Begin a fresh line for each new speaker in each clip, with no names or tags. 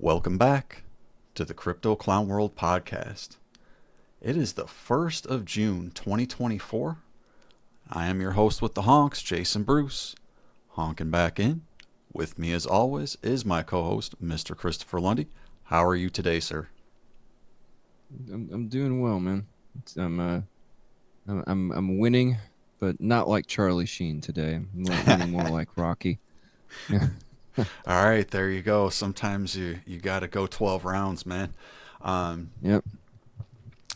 Welcome back to the Crypto Clown World podcast. It is the 1st of June 2024. I am your host with the honks, Jason Bruce. Honking back in. With me as always is my co-host, Mr. Christopher Lundy. How are you today, sir?
I'm doing well, man. I'm winning, but not like Charlie Sheen today. I'm winning more like Rocky. Yeah.
All right, there you go. Sometimes you got to go 12 rounds, man. Um,
Yep.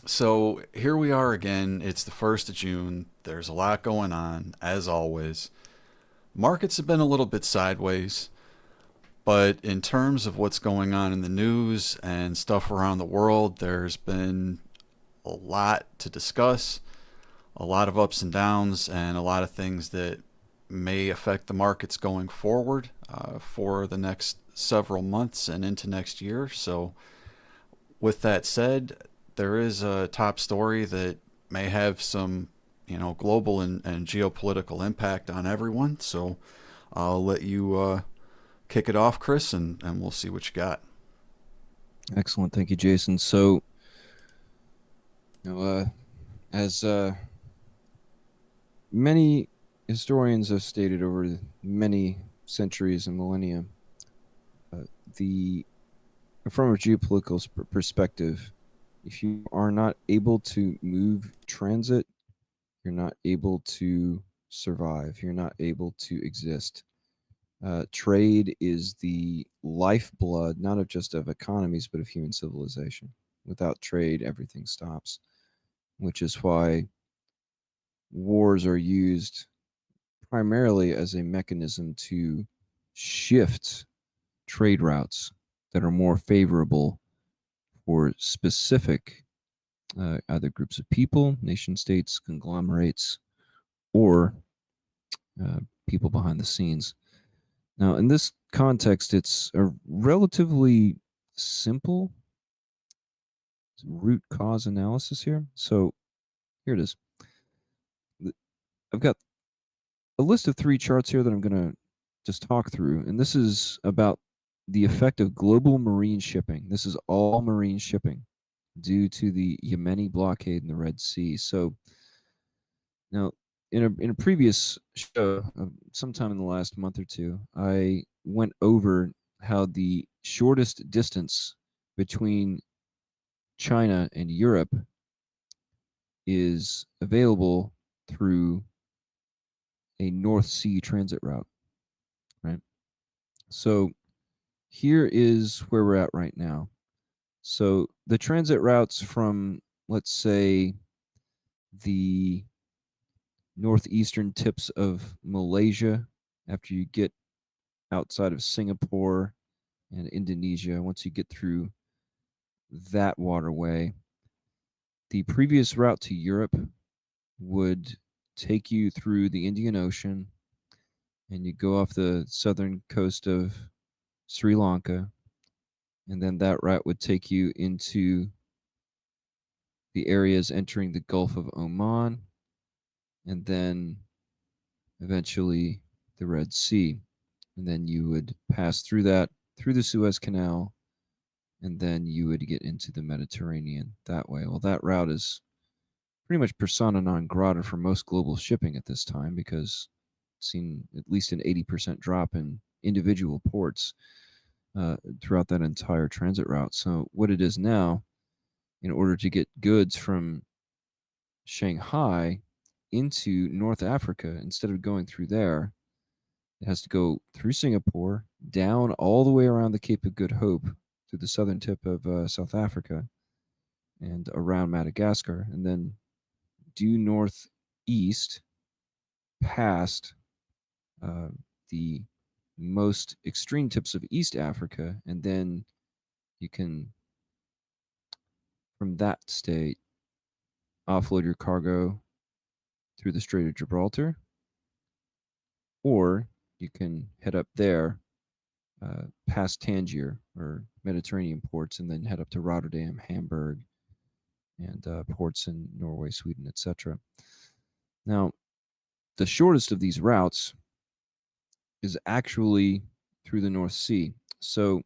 so here we are again. It's the 1st of June. There's a lot going on, as always. Markets have been a little bit sideways. But in terms of what's going on in the news and stuff around the world, there's been a lot to discuss, a lot of ups and downs, and a lot of things that may affect the markets going forward for the next several months and into next year. So, with that said, there is a top story that may have some, global and geopolitical impact on everyone. So, I'll let you kick it off, Chris, and we'll see what you got.
Excellent. Thank you, Jason. So, you know, as many historians have stated over many centuries and millennia, uh, the from a geopolitical perspective, if you are not able to move transit, you're not able to survive. You're not able to exist. Trade is the lifeblood, not of just of economies, but of human civilization. Without trade, everything stops, which is why wars are used primarily as a mechanism to shift trade routes that are more favorable for specific either groups of people, nation states, conglomerates, or uh, people behind the scenes. Now, in this context, it's a relatively simple root cause analysis here. So here it is. I've got a list of three charts here that I'm going to just talk through. And this is about the effect of global marine shipping. This is all marine shipping due to the Yemeni blockade in the Red Sea. So now, in a previous show, sometime in the last month or two, I went over how the shortest distance between China and Europe is available through a North Sea transit route, right? So here is where we're at right now. So the transit routes from, let's say, the northeastern tips of Malaysia, after you get outside of Singapore and Indonesia, once you get through that waterway, the previous route to Europe would take you through the Indian Ocean, and you go off the southern coast of Sri Lanka, and then that route would take you into the areas entering the Gulf of Oman, and then eventually the Red Sea. And then you would pass through that, through the Suez Canal, and then you would get into the Mediterranean that way. Well, that route is pretty much persona non grata for most global shipping at this time because it's seen at least an 80% drop in individual ports throughout that entire transit route. So, what it is now, in order to get goods from Shanghai into North Africa, instead of going through there, it has to go through Singapore, down all the way around the Cape of Good Hope to the southern tip of South Africa and around Madagascar, and then due northeast past uh, the most extreme tips of East Africa, and then you can, from that state, offload your cargo through the Strait of Gibraltar, or you can head up there past Tangier or Mediterranean ports, and then head up to Rotterdam, Hamburg, and ports in Norway, Sweden, etc. Now, the shortest of these routes is actually through the North Sea. So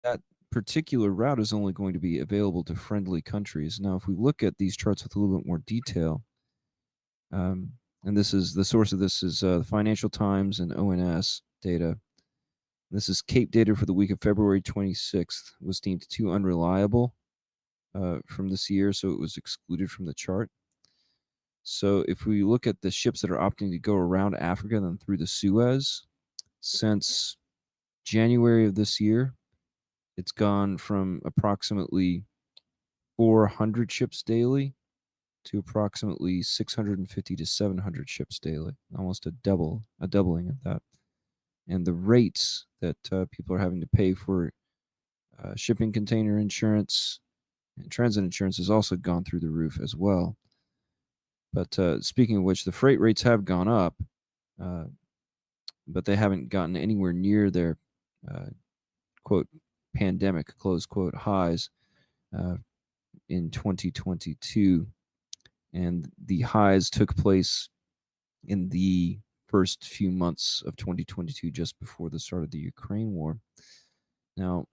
that particular route is only going to be available to friendly countries. Now, if we look at these charts with a little bit more detail, um, and this is the source of this is the Financial Times and ONS data. This is Cape data for the week of February 26th, was deemed too unreliable from this year, so it was excluded from the chart. So if we look at the ships that are opting to go around Africa and then through the Suez, since January of this year, it's gone from approximately 400 ships daily to approximately 650 to 700 ships daily, almost a doubling of that. And the rates that people are having to pay for shipping container insurance and transit insurance has also gone through the roof as well. But speaking of which, the freight rates have gone up, uh, but they haven't gotten anywhere near their uh, quote pandemic close quote highs uh, in 2022, and the highs took place in the first few months of 2022, just before the start of the Ukraine war. Now,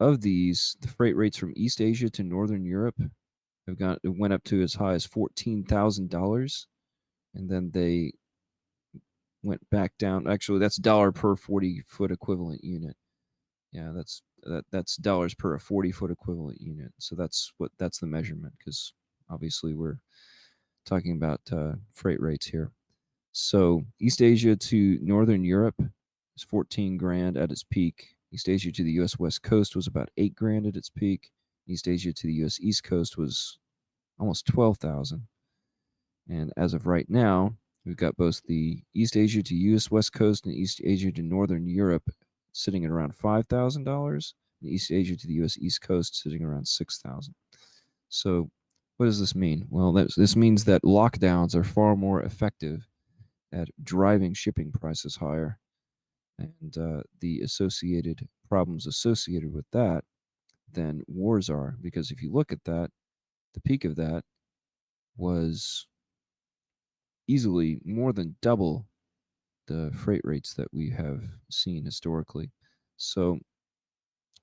of these, the freight rates from East Asia to Northern Europe it went up to as high as $14,000, and then they went back down. Actually, that's dollar per 40-foot equivalent unit. Yeah, that's dollars per a 40-foot equivalent unit. So that's the measurement, because obviously we're talking about freight rates here. So East Asia to Northern Europe is 14 grand at its peak. East Asia to the U.S. West Coast was about 8 grand at its peak. East Asia to the U.S. East Coast was almost 12,000. And as of right now, we've got both the East Asia to U.S. West Coast and East Asia to Northern Europe sitting at around $5,000, and East Asia to the U.S. East Coast sitting around 6,000. So, what does this mean? Well, this means that lockdowns are far more effective at driving shipping prices higher, and the associated problems associated with that than wars are. Because if you look at that, the peak of that was easily more than double the freight rates that we have seen historically. So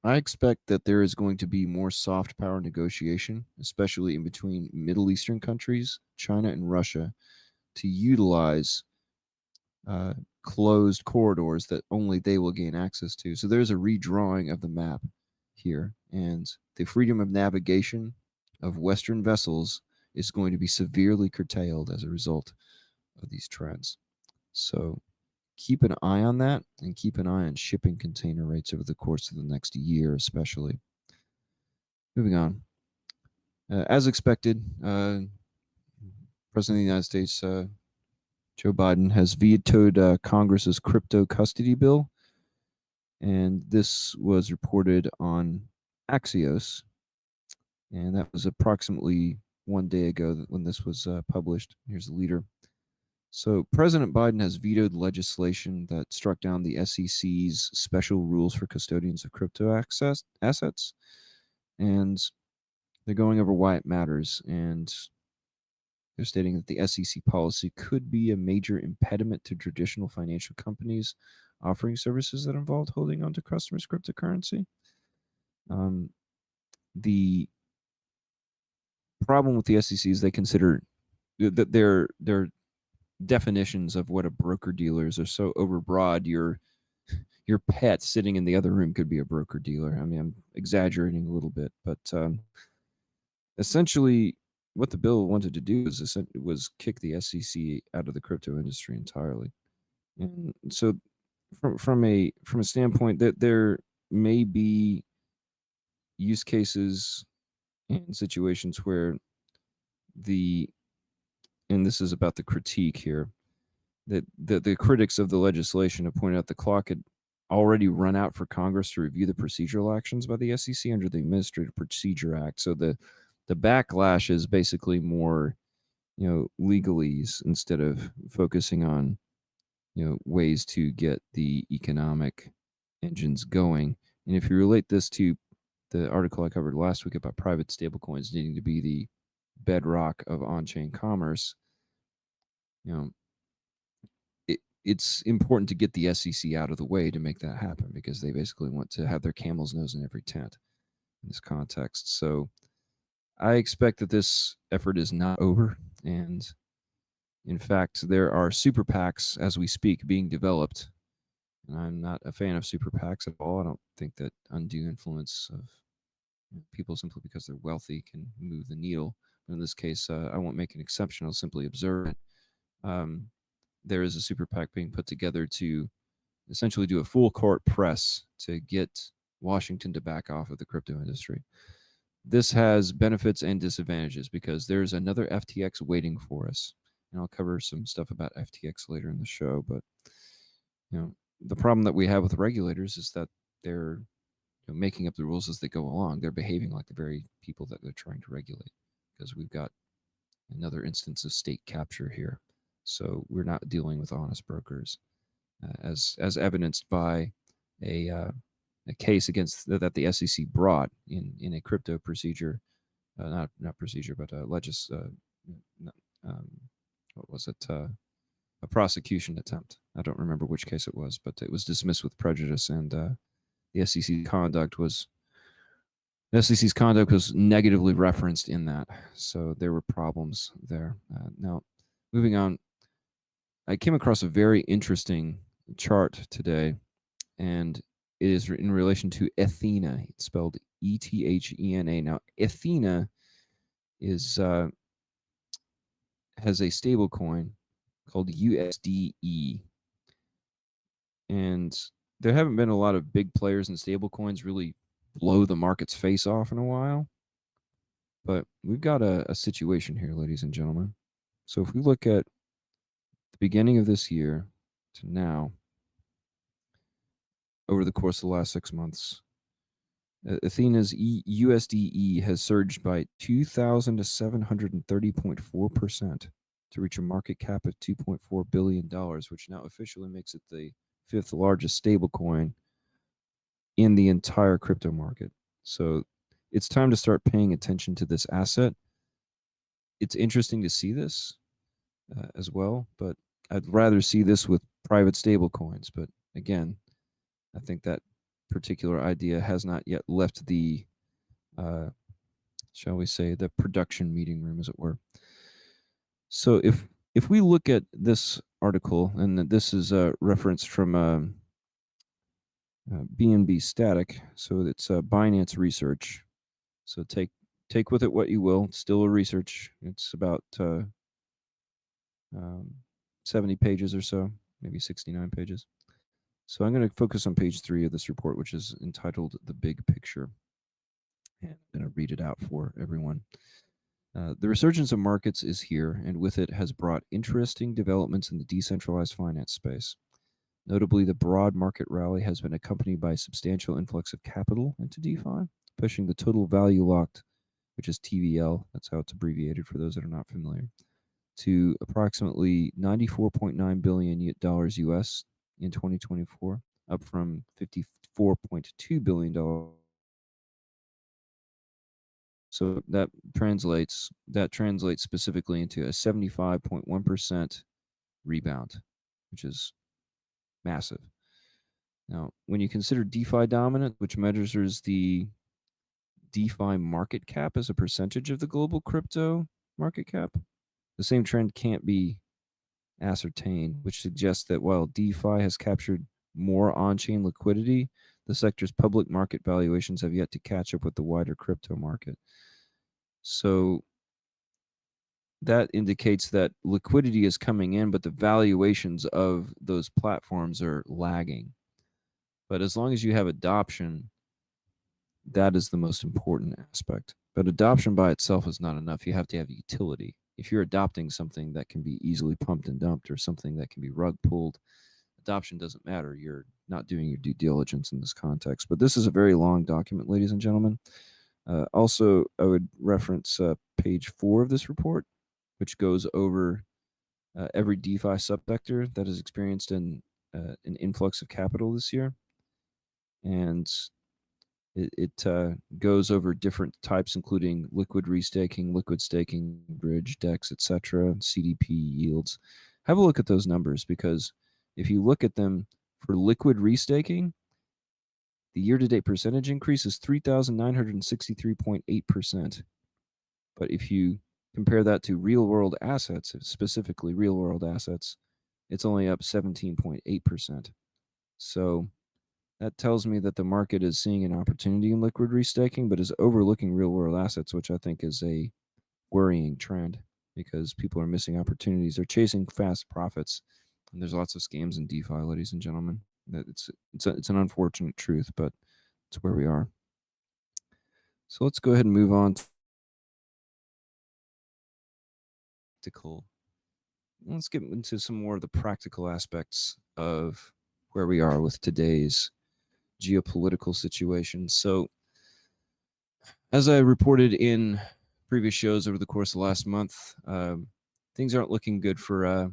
I expect that there is going to be more soft power negotiation, especially in between Middle Eastern countries, China and Russia, to utilize uh, closed corridors that only they will gain access to. So there's a redrawing of the map here, and the freedom of navigation of Western vessels is going to be severely curtailed as a result of these trends. So keep an eye on that, and keep an eye on shipping container rates over the course of the next year, especially. Moving on. As expected, President of the United States, Joe Biden, has vetoed Congress's crypto custody bill, and this was reported on Axios, and that was approximately 1 day ago when this was published. Here's the leader. So, President Biden has vetoed legislation that struck down the SEC's special rules for custodians of crypto assets, and they're going over why it matters. And they're stating that the SEC policy could be a major impediment to traditional financial companies offering services that involved holding onto customers' cryptocurrency. Um, the problem with the SEC is they consider that their definitions of what a broker dealer is are so overbroad. Your pet sitting in the other room could be a broker dealer. I mean, I'm exaggerating a little bit, but essentially, what the bill wanted to do was kick the SEC out of the crypto industry entirely. And so, from a standpoint that there may be use cases and situations where the and this is about the critique here, that the critics of the legislation have pointed out the clock had already run out for Congress to review the procedural actions by the SEC under the Administrative Procedure Act. So the backlash is basically more, legalese instead of focusing on, ways to get the economic engines going. And if you relate this to the article I covered last week about private stablecoins needing to be the bedrock of on-chain commerce, you know, it's important to get the SEC out of the way to make that happen, because they basically want to have their camel's nose in every tent in this context. So I expect that this effort is not over. And in fact, there are super PACs as we speak being developed. And I'm not a fan of super PACs at all. I don't think that undue influence of people simply because they're wealthy can move the needle. But in this case, I won't make an exception. I'll simply observe it. Um, there is a super PAC being put together to essentially do a full court press to get Washington to back off of the crypto industry. This has benefits and disadvantages because there's another FTX waiting for us. And I'll cover some stuff about FTX later in the show. But the problem that we have with regulators is that they're making up the rules as they go along. They're behaving like the very people that they're trying to regulate, because we've got another instance of state capture here. So we're not dealing with honest brokers, as evidenced by a case against that the SEC brought in a crypto procedure, not procedure, but um, what was it? A prosecution attempt. I don't remember which case it was, but it was dismissed with prejudice, and the SEC's conduct was negatively referenced in that. So there were problems there. Now, moving on, I came across a very interesting chart today, and it is in relation to Ethena. It's spelled ETHENA. Now, Ethena is has a stable coin called USDE, and there haven't been a lot of big players in stable coins really blow the market's face off in a while. But we've got a situation here, ladies and gentlemen. So if we look at the beginning of this year to now, over the course of the last 6 months, Athena's USDE has surged by 2,730.4% to reach a market cap of $2.4 billion, which now officially makes it the fifth largest stablecoin in the entire crypto market. So it's time to start paying attention to this asset. It's interesting to see this as well, but I'd rather see this with private stablecoins. But again, I think that particular idea has not yet left the, shall we say, the production meeting room, as it were. So if we look at this article, and this is a reference from BNB Static, so it's Binance research. So take with it what you will. It's still a research. It's about 70 pages or so, maybe 69 pages. So I'm going to focus on page 3 of this report, which is entitled The Big Picture. And I'm going to read it out for everyone. The resurgence of markets is here, and with it has brought interesting developments in the decentralized finance space. Notably, the broad market rally has been accompanied by a substantial influx of capital into DeFi, pushing the total value locked, which is TVL, that's how it's abbreviated for those that are not familiar, to approximately $94.9 billion US in 2024, up from $54.2 billion. So that translates specifically into a 75.1% rebound, which is massive. Now, when you consider DeFi dominant, which measures the DeFi market cap as a percentage of the global crypto market cap, the same trend can't be ascertained, which suggests that while DeFi has captured more on-chain liquidity, the sector's public market valuations have yet to catch up with the wider crypto market. So that indicates that liquidity is coming in, but the valuations of those platforms are lagging. But as long as you have adoption, that is the most important aspect. But adoption by itself is not enough. You have to have utility. If you're adopting something that can be easily pumped and dumped, or something that can be rug pulled, adoption doesn't matter. You're not doing your due diligence in this context. But this is a very long document, ladies and gentlemen. Also, I would reference page 4 of this report, which goes over every DeFi subsector that has experienced an influx of capital this year. And it goes over different types, including liquid restaking, liquid staking, bridge, DEX, etc., CDP yields. Have a look at those numbers, because if you look at them for liquid restaking, the year-to-date percentage increase is 3,963.8%. But if you compare that to real-world assets, specifically real-world assets, it's only up 17.8%. So that tells me that the market is seeing an opportunity in liquid restaking, but is overlooking real-world assets, which I think is a worrying trend because people are missing opportunities. They're chasing fast profits, and there's lots of scams in DeFi, ladies and gentlemen. It's an unfortunate truth, but it's where we are. So let's go ahead and move on to practical. Let's get into some more of the practical aspects of where we are with today's geopolitical situation. So, as I reported in previous shows over the course of the last month, things aren't looking good for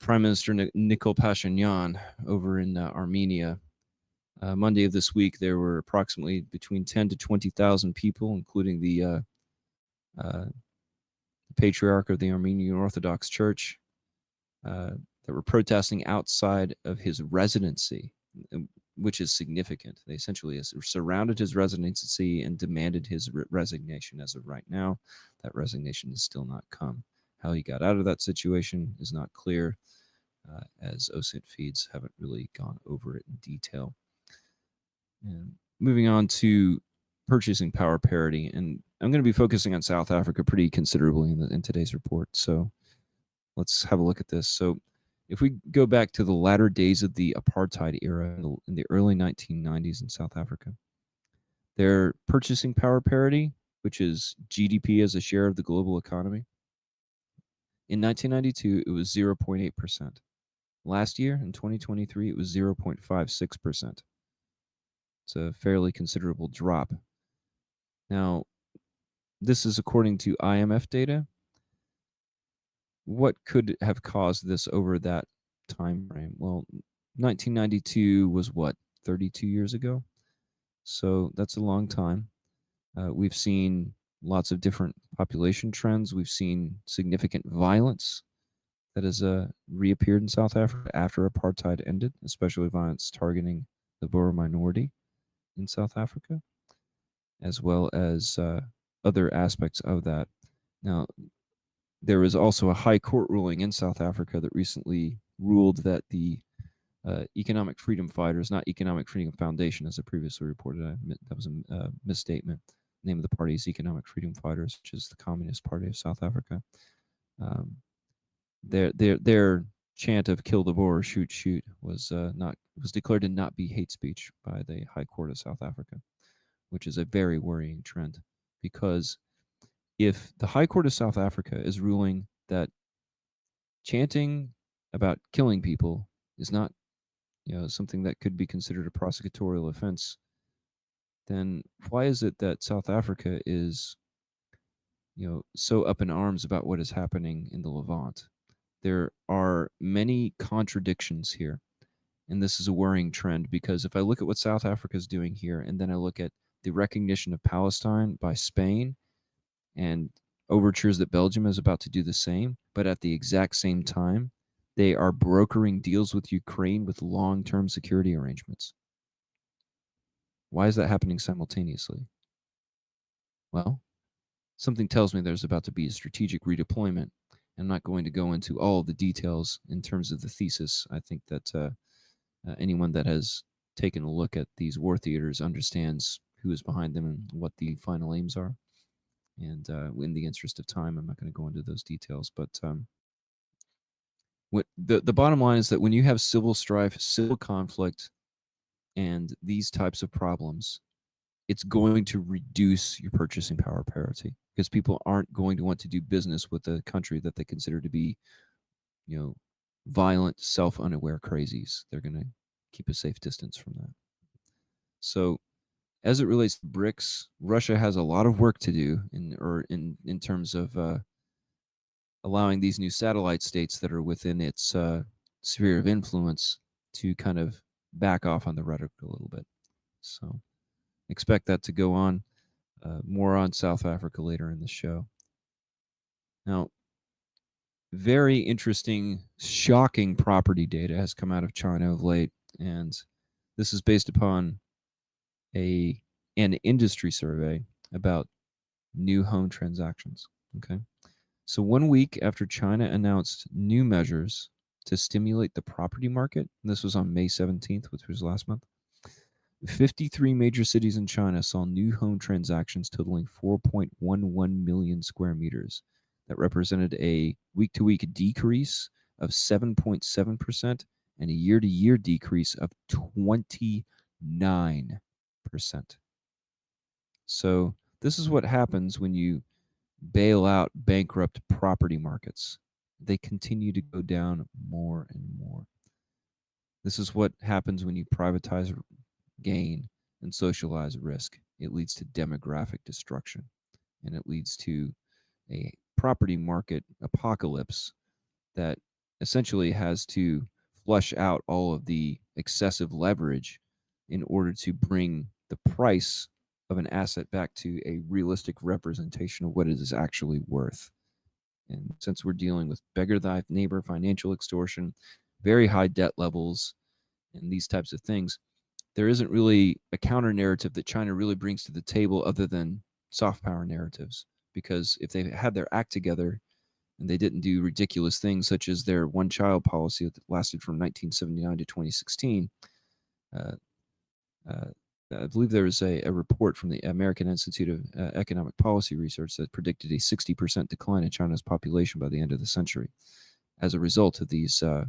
Prime Minister Nikol Pashinyan over in Armenia. Monday of this week, there were approximately between 10 to 20,000 people, including the patriarch of the Armenian Orthodox Church, that were protesting outside of his residency, which is significant. They essentially surrounded his residency and demanded his resignation. As of right now, that resignation has still not come. How he got out of that situation is not clear, as OSINT feeds haven't really gone over it in detail. And moving on to purchasing power parity, and I'm going to be focusing on South Africa pretty considerably in today's report. So let's have a look at this. So if we go back to the latter days of the apartheid era in the early 1990s in South Africa, their purchasing power parity, which is GDP as a share of the global economy, in 1992, it was 0.8%. Last year, in 2023, it was 0.56%. It's a fairly considerable drop. Now, this is according to IMF data. What could have caused this over that time frame? Well, 1992 was what, 32 years ago? So that's a long time. We've seen lots of different population trends. We've seen significant violence that has reappeared in South Africa after apartheid ended, especially violence targeting the Boer minority in South Africa, as well as other aspects of that. Now, there was also a high court ruling in South Africa that recently ruled that the Economic Freedom Fighters, not Economic Freedom Foundation, as I previously reported, that was a misstatement. The name of the party is Economic Freedom Fighters, which is the Communist Party of South Africa. Their chant of "Kill the Boer, shoot, shoot" was declared to not be hate speech by the High Court of South Africa, which is a very worrying trend, because if the High Court of South Africa is ruling that chanting about killing people is not, something that could be considered a prosecutorial offense, then why is it that South Africa is, so up in arms about what is happening in the Levant? There are many contradictions here, and this is a worrying trend, because if I look at what South Africa is doing here, and then I look at the recognition of Palestine by Spain and overtures that Belgium is about to do the same, but at the exact same time, they are brokering deals with Ukraine with long-term security arrangements. Why is that happening simultaneously? Well, something tells me there's about to be a strategic redeployment. I'm not going to go into all of the details in terms of the thesis. I think that anyone that has taken a look at these war theaters understands who is behind them and what the final aims are. And in the interest of time, I'm not going to go into those details. But the bottom line is that when you have civil strife, civil conflict, and these types of problems, it's going to reduce your purchasing power parity, because people aren't going to want to do business with a country that they consider to be, violent, self-unaware crazies. They're going to keep a safe distance from that. So, as it relates to BRICS, Russia has a lot of work to do in terms of allowing these new satellite states that are within its sphere of influence to kind of back off on the rhetoric a little bit. So expect that to go on. More on South Africa later in the show. Now, very interesting, shocking property data has come out of China of late, and this is based upon a an industry survey about new home transactions. Okay. So 1 week after China announced new measures to stimulate the property market, and this was on May 17th, which was last month, 53 major cities in China saw new home transactions totaling 4.11 million square meters. That represented a week to week decrease of 7.7% and a year to year decrease of 29%. So, this is what happens when you bail out bankrupt property markets. They continue to go down more and more. This is what happens when you privatize gain and socialize risk. It leads to demographic destruction, and it leads to a property market apocalypse that essentially has to flush out all of the excessive leverage in order to bring the price of an asset back to a realistic representation of what it is actually worth. And since we're dealing with beggar thy neighbor financial extortion, very high debt levels, and these types of things, there isn't really a counter narrative that China really brings to the table other than soft power narratives. Because if they had their act together and they didn't do ridiculous things such as their one child policy that lasted from 1979 to 2016, uh, uh, I believe there was a report from the American Institute of Economic Policy Research that predicted a 60% decline in China's population by the end of the century as a result of these uh,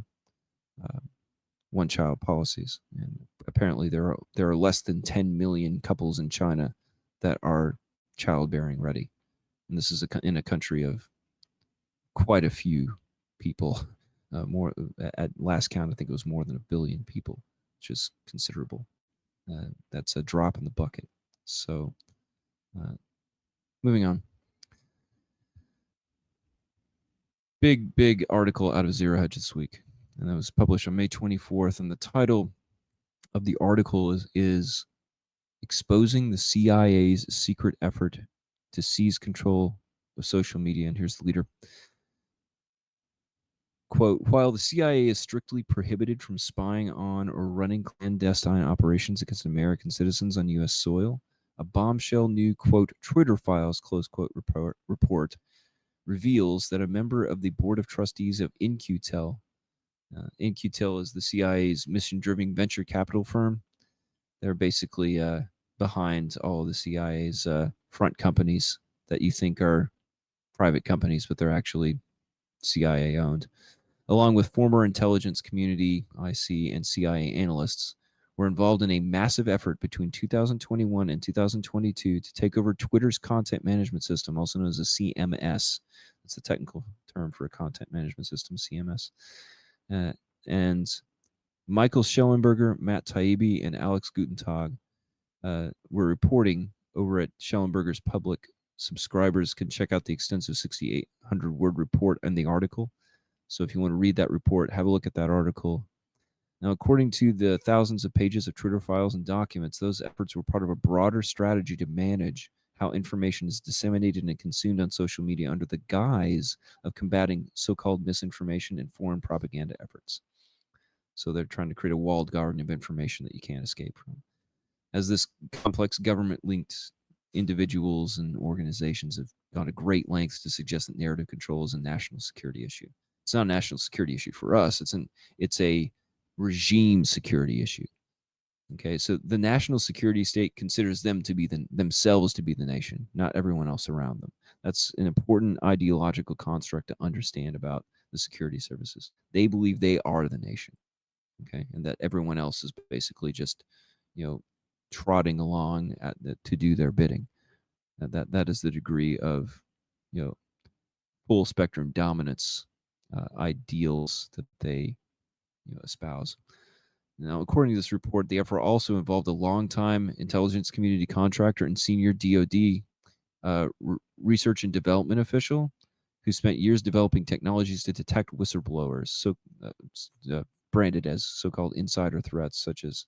one-child policies. And apparently, there are less than 10 million couples in China that are childbearing ready, and this is in a country of quite a few people. More at last count, I think it was more than a billion people, which is considerable. That's a drop in the bucket. So, uh, moving on. Big article out of Zero Hedge this week, and that was published on May 24th. And the title of the article is exposing the CIA's secret effort to seize control of social media. And here's the leader. Quote, while the CIA is strictly prohibited from spying on or running clandestine operations against American citizens on U.S. soil, a bombshell new, quote, Twitter files, close quote, report reveals that a member of the board of trustees of In-Q-Tel, In-Q-Tel is the CIA's mission-driven venture capital firm. They're basically behind all of the CIA's front companies that you think are private companies, but they're actually CIA owned. Along with former intelligence community, IC, and CIA analysts, were involved in a massive effort between 2021 and 2022 to take over Twitter's content management system, also known as a CMS. That's the technical term for a content management system, CMS. And Michael Schellenberger, Matt Taibbi, and Alex Gutentag were reporting over at Schellenberger's public. Subscribers can check out the extensive 6,800 word report and the article. So if you want to read that report, have a look at that article. Now, according to the thousands of pages of Twitter files and documents, those efforts were part of a broader strategy to manage how information is disseminated and consumed on social media under the guise of combating so-called misinformation and foreign propaganda efforts. So they're trying to create a walled garden of information that you can't escape from. As this complex government-linked individuals and organizations have gone to great lengths to suggest that narrative control is a national security issue. It's not a national security issue for us. It's a regime security issue. Okay, so the national security state considers themselves to be the nation, not everyone else around them. That's an important ideological construct to understand about the security services. They believe they are the nation, okay, and that everyone else is basically just, trotting along to do their bidding. That is the degree of, full spectrum dominance ideals that they espouse. Now, according to this report, the effort also involved a longtime intelligence community contractor and senior DoD research and development official who spent years developing technologies to detect whistleblowers, branded as so-called insider threats, such as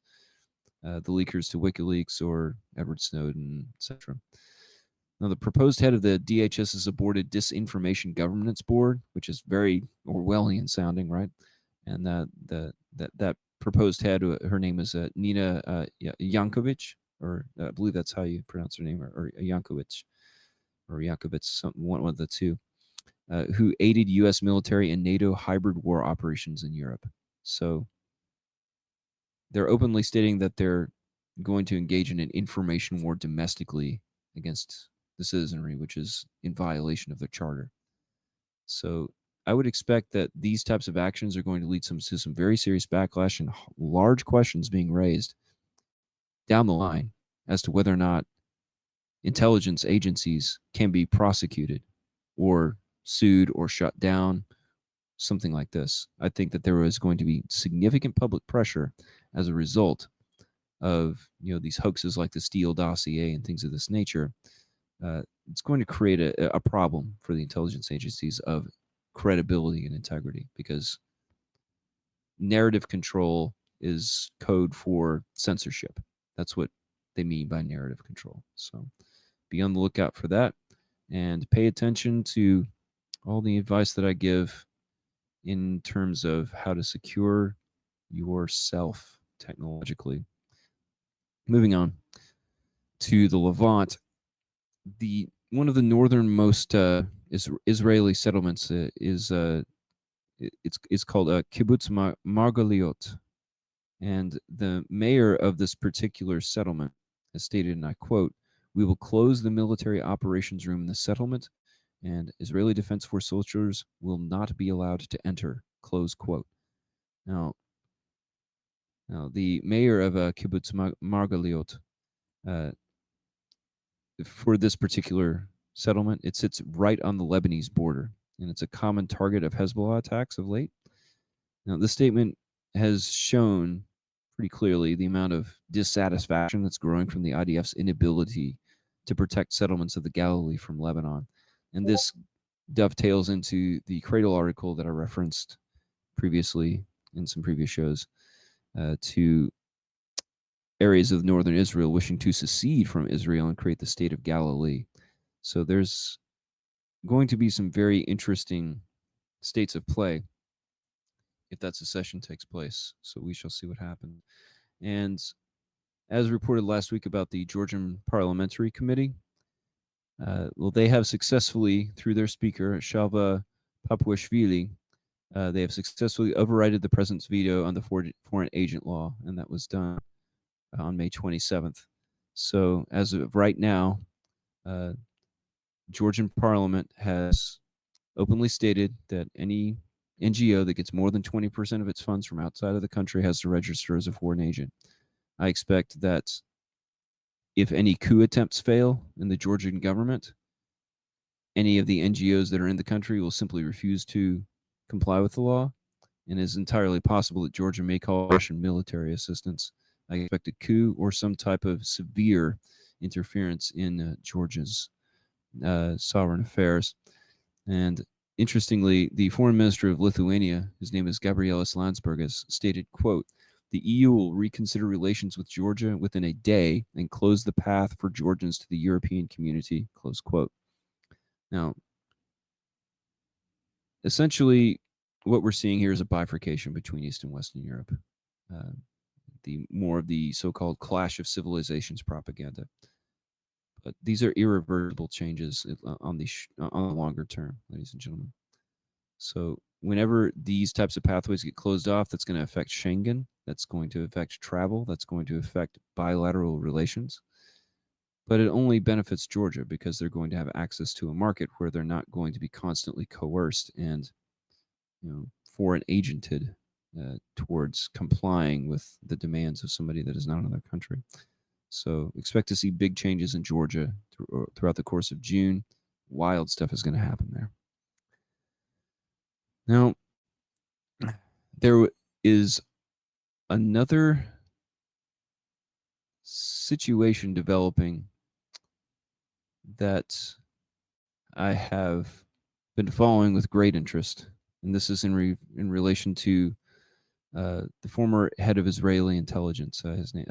the leakers to WikiLeaks or Edward Snowden, etc. Now, the proposed head of the DHS's aborted Disinformation Governance Board, which is very Orwellian sounding, right? And that proposed head, her name is Nina Yankovic, or I believe that's how you pronounce her name, or Yankovic, or Yankovic, one of the two, who aided U.S. military and NATO hybrid war operations in Europe. So they're openly stating that they're going to engage in an information war domestically against the citizenry, which is in violation of their charter. So I would expect that these types of actions are going to lead to some very serious backlash and large questions being raised down the line as to whether or not intelligence agencies can be prosecuted or sued or shut down, something like this. I think that there is going to be significant public pressure as a result of these hoaxes like the Steele dossier and things of this nature. It's going to create a problem for the intelligence agencies of credibility and integrity, because narrative control is code for censorship. That's what they mean by narrative control. So be on the lookout for that, and pay attention to all the advice that I give in terms of how to secure yourself technologically. Moving on to the Levant, the one of the northernmost Israeli settlements it's called Kibbutz Margaliot, and the mayor of this particular settlement has stated, and I quote, "We will close the military operations room in the settlement, and Israeli Defense Force soldiers will not be allowed to enter." Close quote. Now, the mayor of Kibbutz Margaliot, uh, for this particular settlement, it sits right on the Lebanese border, and it's a common target of Hezbollah attacks of late. Now, this statement has shown pretty clearly the amount of dissatisfaction that's growing from the IDF's inability to protect settlements of the Galilee from Lebanon. And this dovetails into the Cradle article that I referenced previously in some previous shows, to areas of northern Israel wishing to secede from Israel and create the state of Galilee. So there's going to be some very interesting states of play if that secession takes place. So we shall see what happens. And as reported last week about the Georgian Parliamentary Committee, well, they have successfully, through their speaker, Shalva Papuashvili, they have successfully overridden the president's veto on the foreign agent law, and that was done on May 27th. So as of right now, Georgian Parliament has openly stated that any NGO that gets more than 20% of its funds from outside of the country has to register as a foreign agent. I expect that if any coup attempts fail in the Georgian government, any of the NGOs that are in the country will simply refuse to comply with the law, and it is entirely possible that Georgia may call Russian military assistance. I expect a coup or some type of severe interference in Georgia's sovereign affairs. And interestingly, the foreign minister of Lithuania, his name is Gabrielis Landsbergis, stated, quote, "The EU will reconsider relations with Georgia within a day and close the path for Georgians to the European community," close quote. Now, essentially, what we're seeing here is a bifurcation between East and Western Europe. The more of the so-called clash of civilizations propaganda. But these are irreversible changes on the longer term, ladies and gentlemen. So whenever these types of pathways get closed off, that's going to affect Schengen, that's going to affect travel, that's going to affect bilateral relations. But it only benefits Georgia because they're going to have access to a market where they're not going to be constantly coerced and foreign agented towards complying with the demands of somebody that is not in their country. So expect to see big changes in Georgia throughout the course of June. Wild stuff is going to happen there. Now, there is another situation developing that I have been following with great interest, and this is in relation to the former head of Israeli intelligence, his name,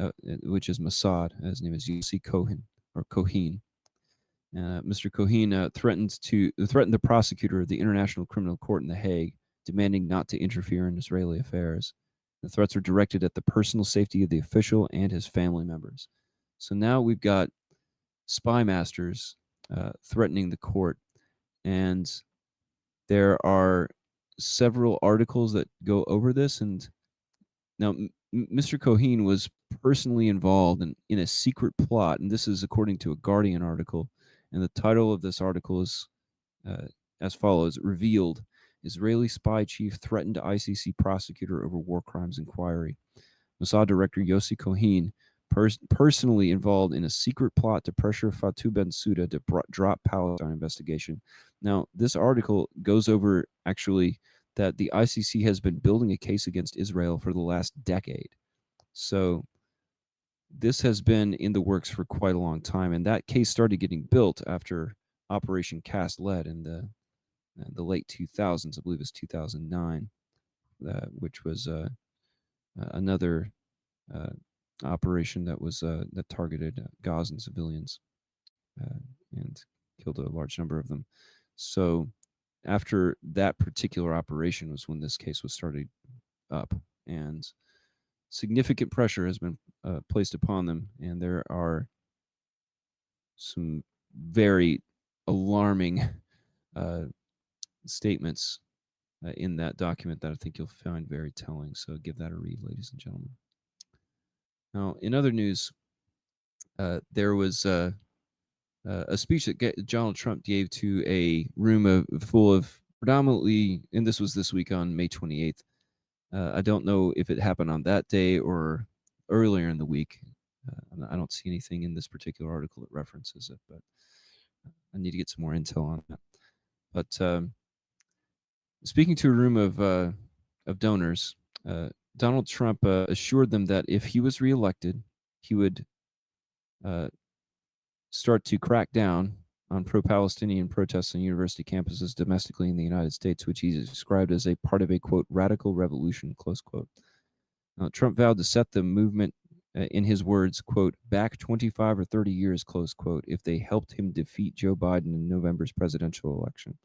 which is Mossad. His name is Yossi Cohen or Cohen. Mr. Cohen threatened the prosecutor of the International Criminal Court in The Hague, demanding not to interfere in Israeli affairs. The threats were directed at the personal safety of the official and his family members. So now we've got spy masters threatening the court, and there are several articles that go over this. And now, Mr. Cohen was personally involved in a secret plot, and this is according to a Guardian article. And the title of this article is as follows: Revealed, Israeli spy chief threatened ICC prosecutor over war crimes inquiry. Mossad director Yossi Cohen, personally involved in a secret plot to pressure Fatou Bensouda to drop Palestine investigation. Now, this article goes over actually that the ICC has been building a case against Israel for the last decade. So this has been in the works for quite a long time, and that case started getting built after Operation Cast Lead in the late 2000s. I believe it was 2009, which was another operation that was that targeted Gazan civilians and killed a large number of them. So after that particular operation was when this case was started up, and significant pressure has been placed upon them, and there are some very alarming statements in that document that I think you'll find very telling. So give that a read, ladies and gentlemen. Now, in other news, there was a speech that Donald Trump gave to a room full of predominantly, and this was this week on May 28th. I don't know if it happened on that day or earlier in the week. I don't see anything in this particular article that references it, but I need to get some more intel on that. But speaking to a room of donors, Donald Trump assured them that if he was reelected, he would start to crack down on pro-Palestinian protests on university campuses domestically in the United States, which he described as a part of a, quote, radical revolution, close quote. Now, Trump vowed to set the movement, in his words, quote, back 25 or 30 years, close quote, if they helped him defeat Joe Biden in November's presidential election.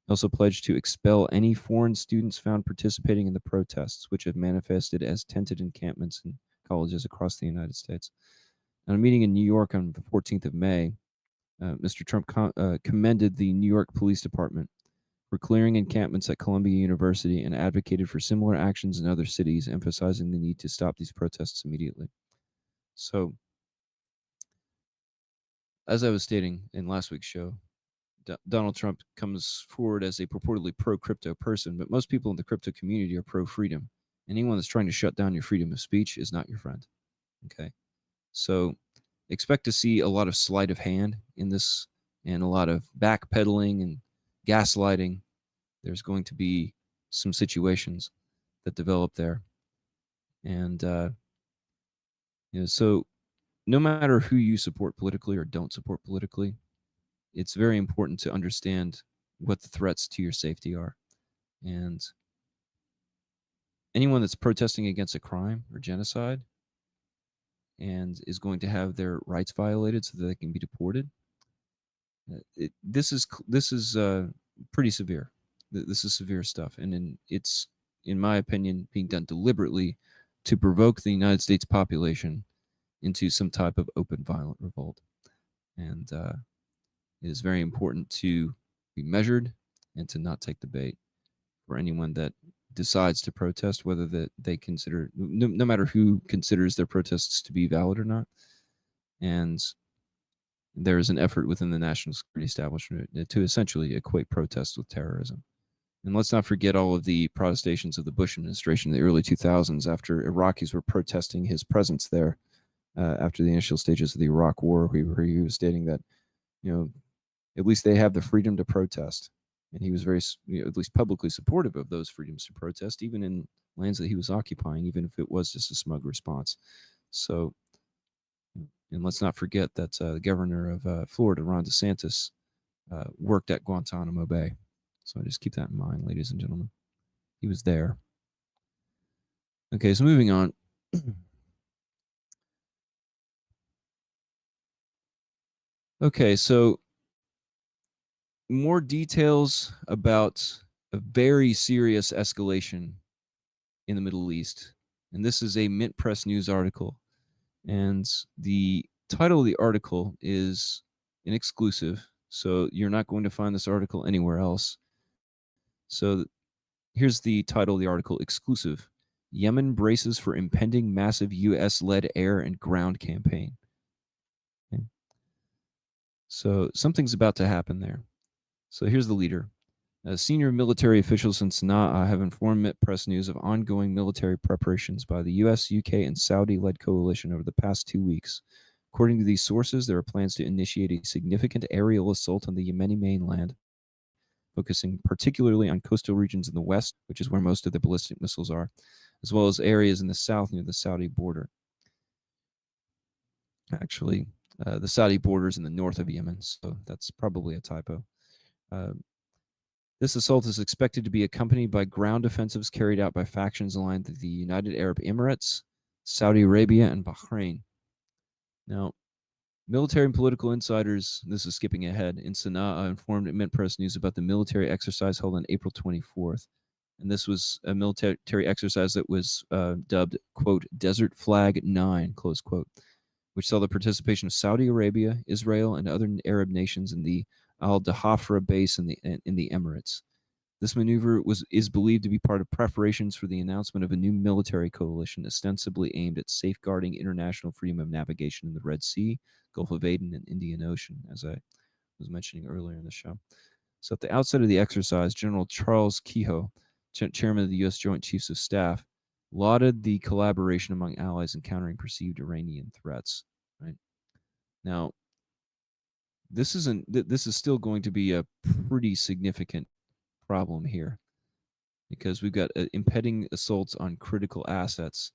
He also pledged to expel any foreign students found participating in the protests, which have manifested as tented encampments in colleges across the United States. At a meeting in New York on the 14th of May, Mr. Trump commended the New York Police Department for clearing encampments at Columbia University and advocated for similar actions in other cities, emphasizing the need to stop these protests immediately. So, as I was stating in last week's show, Donald Trump comes forward as a purportedly pro-crypto person, but most people in the crypto community are pro-freedom. Anyone that's trying to shut down your freedom of speech is not your friend. Okay? So expect to see a lot of sleight of hand in this and a lot of backpedaling and gaslighting. There's going to be some situations that develop there. And, so no matter who you support politically or don't support politically, it's very important to understand what the threats to your safety are. And anyone that's protesting against a crime or genocide and is going to have their rights violated so that they can be deported, this is pretty severe. This is severe stuff, and it's, in my opinion, being done deliberately to provoke the United States population into some type of open violent revolt. And it is very important to be measured and to not take the bait for anyone that decides to protest, whether that they consider, no matter who considers their protests to be valid or not. And there is an effort within the national security establishment to essentially equate protests with terrorism. And let's not forget all of the protestations of the Bush administration in the early 2000s after Iraqis were protesting his presence there after the initial stages of the Iraq War, where he was stating that, at least they have the freedom to protest. And he was very, at least publicly supportive of those freedoms to protest, even in lands that he was occupying, even if it was just a smug response. So, and let's not forget that the governor of Florida, Ron DeSantis, worked at Guantanamo Bay. So just keep that in mind, ladies and gentlemen. He was there. Okay, so moving on. Okay, so more details about a very serious escalation in the Middle East. And this is a Mint Press News article. And the title of the article is an exclusive. So you're not going to find this article anywhere else. So here's the title of the article: Exclusive. Yemen braces for impending massive US led air and ground campaign. Okay. So something's about to happen there. So here's the leader. Senior military officials in Sana'a have informed Mint Press News of ongoing military preparations by the US, UK, and Saudi led coalition over the past 2 weeks. According to these sources, there are plans to initiate a significant aerial assault on the Yemeni mainland, focusing particularly on coastal regions in the west, which is where most of the ballistic missiles are, as well as areas in the south near the Saudi border. Actually, the Saudi border is in the north of Yemen, so that's probably a typo. Uh, This assault is expected to be accompanied by ground offensives carried out by factions aligned with the United Arab Emirates, Saudi Arabia, and Bahrain. Now, military and political insiders, this is skipping ahead, in Sana'a informed Mint Press News about the military exercise held on April 24th. And this was a military exercise that was dubbed, quote, Desert Flag 9, close quote, which saw the participation of Saudi Arabia, Israel, and other Arab nations in the Al Dahafra base in the Emirates. This maneuver is believed to be part of preparations for the announcement of a new military coalition ostensibly aimed at safeguarding international freedom of navigation in the Red Sea, Gulf of Aden, and Indian Ocean, as I was mentioning earlier in the show. So at the outset of the exercise, General Charles Kehoe, chairman of the U.S. Joint Chiefs of Staff, lauded the collaboration among allies in countering perceived Iranian threats. Right now, this is still going to be a pretty significant problem here, because we've got impending assaults on critical assets.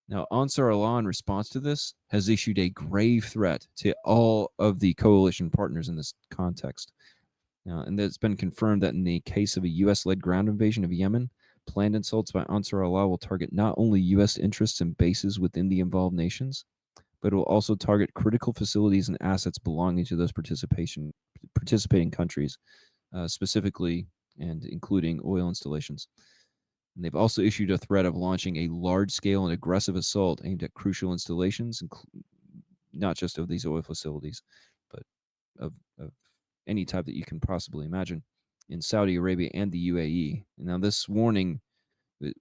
Now, Ansar Allah, in response to this, has issued a grave threat to all of the coalition partners in this context. Now, and it's been confirmed that in the case of a U.S.-led ground invasion of Yemen, planned assaults by Ansar Allah will target not only U.S. interests and bases within the involved nations, but it will also target critical facilities and assets belonging to those participating countries, specifically and including oil installations. And they've also issued a threat of launching a large-scale and aggressive assault aimed at crucial installations, not just of these oil facilities, but of any type that you can possibly imagine in Saudi Arabia and the UAE. And now this warning,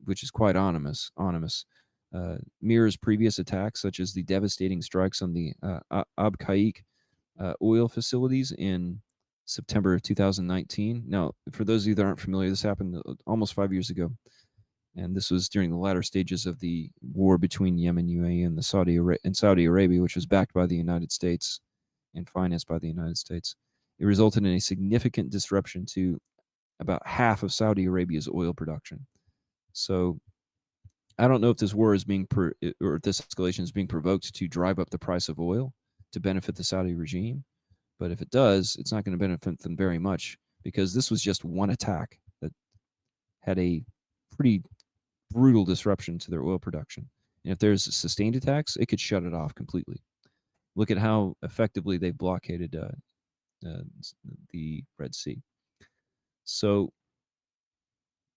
which is quite ominous, mirrors previous attacks, such as the devastating strikes on the Abqaiq oil facilities in September of 2019. Now, for those of you that aren't familiar, this happened almost 5 years ago. And this was during the latter stages of the war between Yemen, UAE, and Saudi Arabia, which was backed by the United States and financed by the United States. It resulted in a significant disruption to about half of Saudi Arabia's oil production. So I don't know if this war is or if this escalation is being provoked to drive up the price of oil to benefit the Saudi regime. But if it does, it's not going to benefit them very much, because this was just one attack that had a pretty brutal disruption to their oil production. And if there's sustained attacks, it could shut it off completely. Look at how effectively they've blockaded the Red Sea. So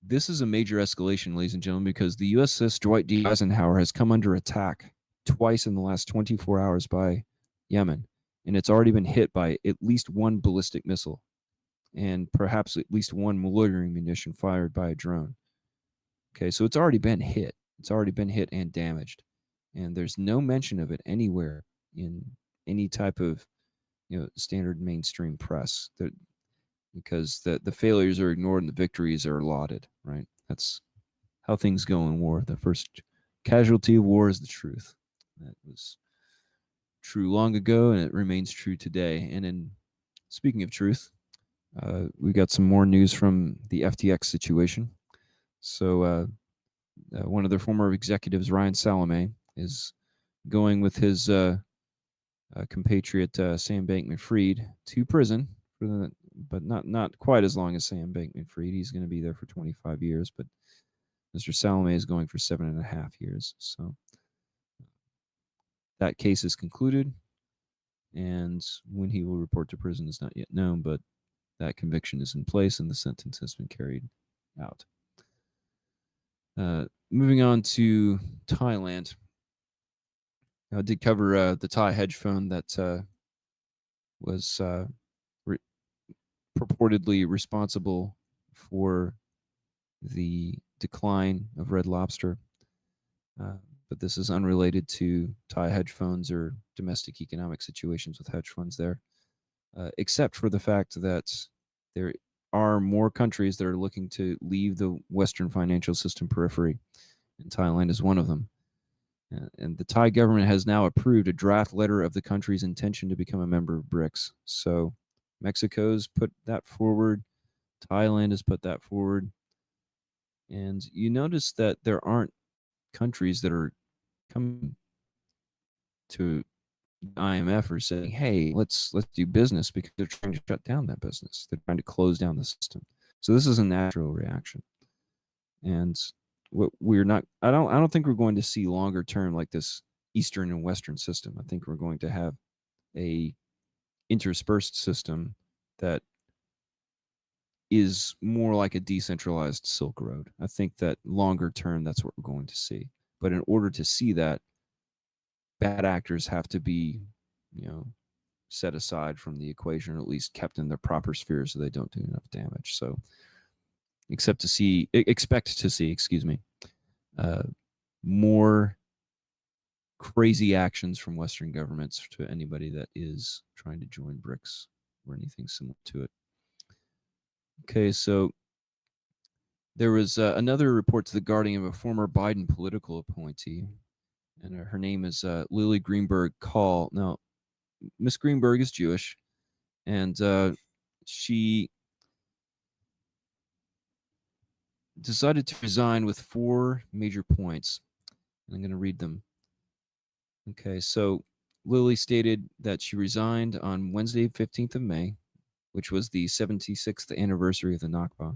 this is a major escalation, ladies and gentlemen, because the USS Dwight D. Eisenhower has come under attack twice in the last 24 hours by Yemen, and it's already been hit by at least one ballistic missile and perhaps at least one loitering munition fired by a drone. Okay, so it's already been hit. It's already been hit and damaged, and there's no mention of it anywhere in any type of standard mainstream press. Because the failures are ignored and the victories are lauded, right? That's how things go in war. The first casualty of war is the truth. That was true long ago, and it remains true today. And in speaking of truth, we got some more news from the FTX situation. So one of their former executives, Ryan Salame, is going with his compatriot Sam Bankman-Fried to prison but not quite as long as Sam Bankman-Fried. He's going to be there for 25 years, but Mr. Salame is going for 7.5 years. So that case is concluded, and when he will report to prison is not yet known. But that conviction is in place and the sentence has been carried out. Moving on to Thailand. I did cover the Thai hedge fund that was re- purportedly responsible for the decline of Red Lobster. But this is unrelated to Thai hedge funds or domestic economic situations with hedge funds there, except for the fact that there are more countries that are looking to leave the Western financial system periphery, and Thailand is one of them. And the Thai government has now approved a draft letter of the country's intention to become a member of BRICS. So Mexico's put that forward, Thailand has put that forward. And you notice that there aren't countries that are coming to IMF or saying, "Hey, let's do business," because they're trying to shut down that business. They're trying to close down the system. So this is a natural reaction. And what we're not I don't think we're going to see longer term like this Eastern and Western system. I think we're going to have a interspersed system that is more like a decentralized Silk Road. I think that longer term that's what we're going to see. But in order to see that, bad actors have to be, you know, set aside from the equation, or at least kept in their proper sphere so they don't do enough damage. So expect to see, excuse me, more crazy actions from Western governments to anybody that is trying to join BRICS or anything similar to it. Okay, so there was another report to The Guardian of a former Biden political appointee, and her name is Lily Greenberg Call. Now, Miss Greenberg is Jewish, and she decided to resign with 4 major points. And I'm going to read them. Okay, so Lily stated that she resigned on Wednesday, 15th of May, which was the 76th anniversary of the Nakba,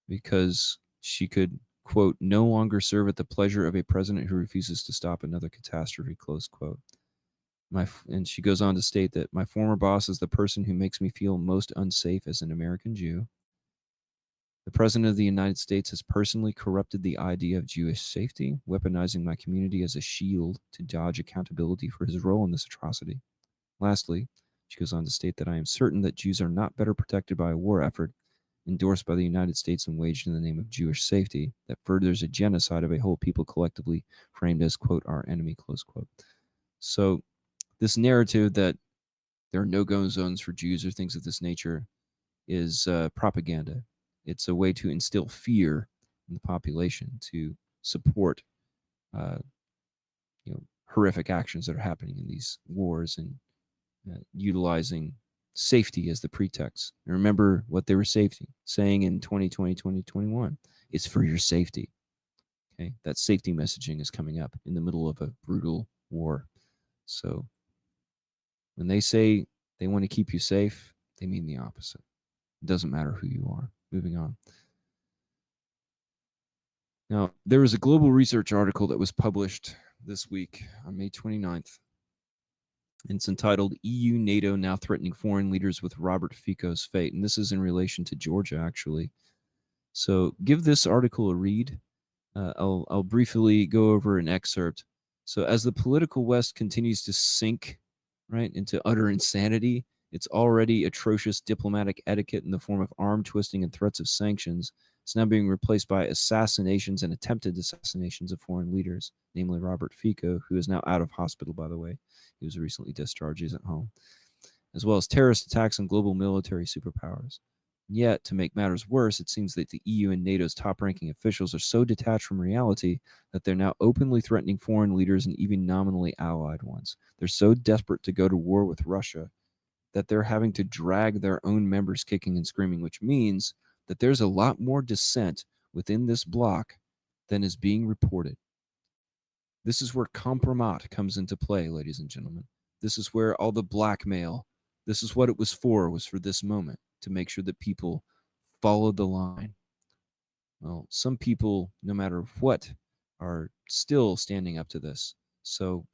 because she could, quote, no longer serve at the pleasure of a president who refuses to stop another catastrophe, close quote. And she goes on to state that my former boss is the person who makes me feel most unsafe as an American Jew. The President of the United States has personally corrupted the idea of Jewish safety, weaponizing my community as a shield to dodge accountability for his role in this atrocity. Lastly, she goes on to state that I am certain that Jews are not better protected by a war effort endorsed by the United States and waged in the name of Jewish safety that furthers a genocide of a whole people collectively framed as, quote, our enemy, close quote. So this narrative that there are no-go zones for Jews or things of this nature is propaganda. It's a way to instill fear in the population to support, uh, horrific actions that are happening in these wars and utilizing safety as the pretext. And remember what they were saying in 2020, 2021. It's for your safety. Okay, that safety messaging is coming up in the middle of a brutal war. So when they say they want to keep you safe, they mean the opposite. It doesn't matter who you are. Moving on. Now, there was a global research article that was published this week on May 29th. And it's entitled EU NATO Now Threatening Foreign Leaders with Robert Fico's Fate. And this is in relation to Georgia, actually. So give this article a read. I'll briefly go over an excerpt. So as the political West continues to sink, right, into utter insanity, its already atrocious diplomatic etiquette in the form of arm twisting and threats of sanctions is now being replaced by assassinations and attempted assassinations of foreign leaders, namely Robert Fico, who is now out of hospital, by the way. He was recently discharged. He's at home. As well as terrorist attacks on global military superpowers. Yet, to make matters worse, it seems that the EU and NATO's top-ranking officials are so detached from reality that they're now openly threatening foreign leaders and even nominally allied ones. They're so desperate to go to war with Russia that they're having to drag their own members kicking and screaming, which means that there's a lot more dissent within this bloc than is being reported. This is where compromat comes into play, ladies and gentlemen. This is where all the blackmail, this is what it was for this moment, to make sure that people followed the line. Well, some people, no matter what, are still standing up to this. So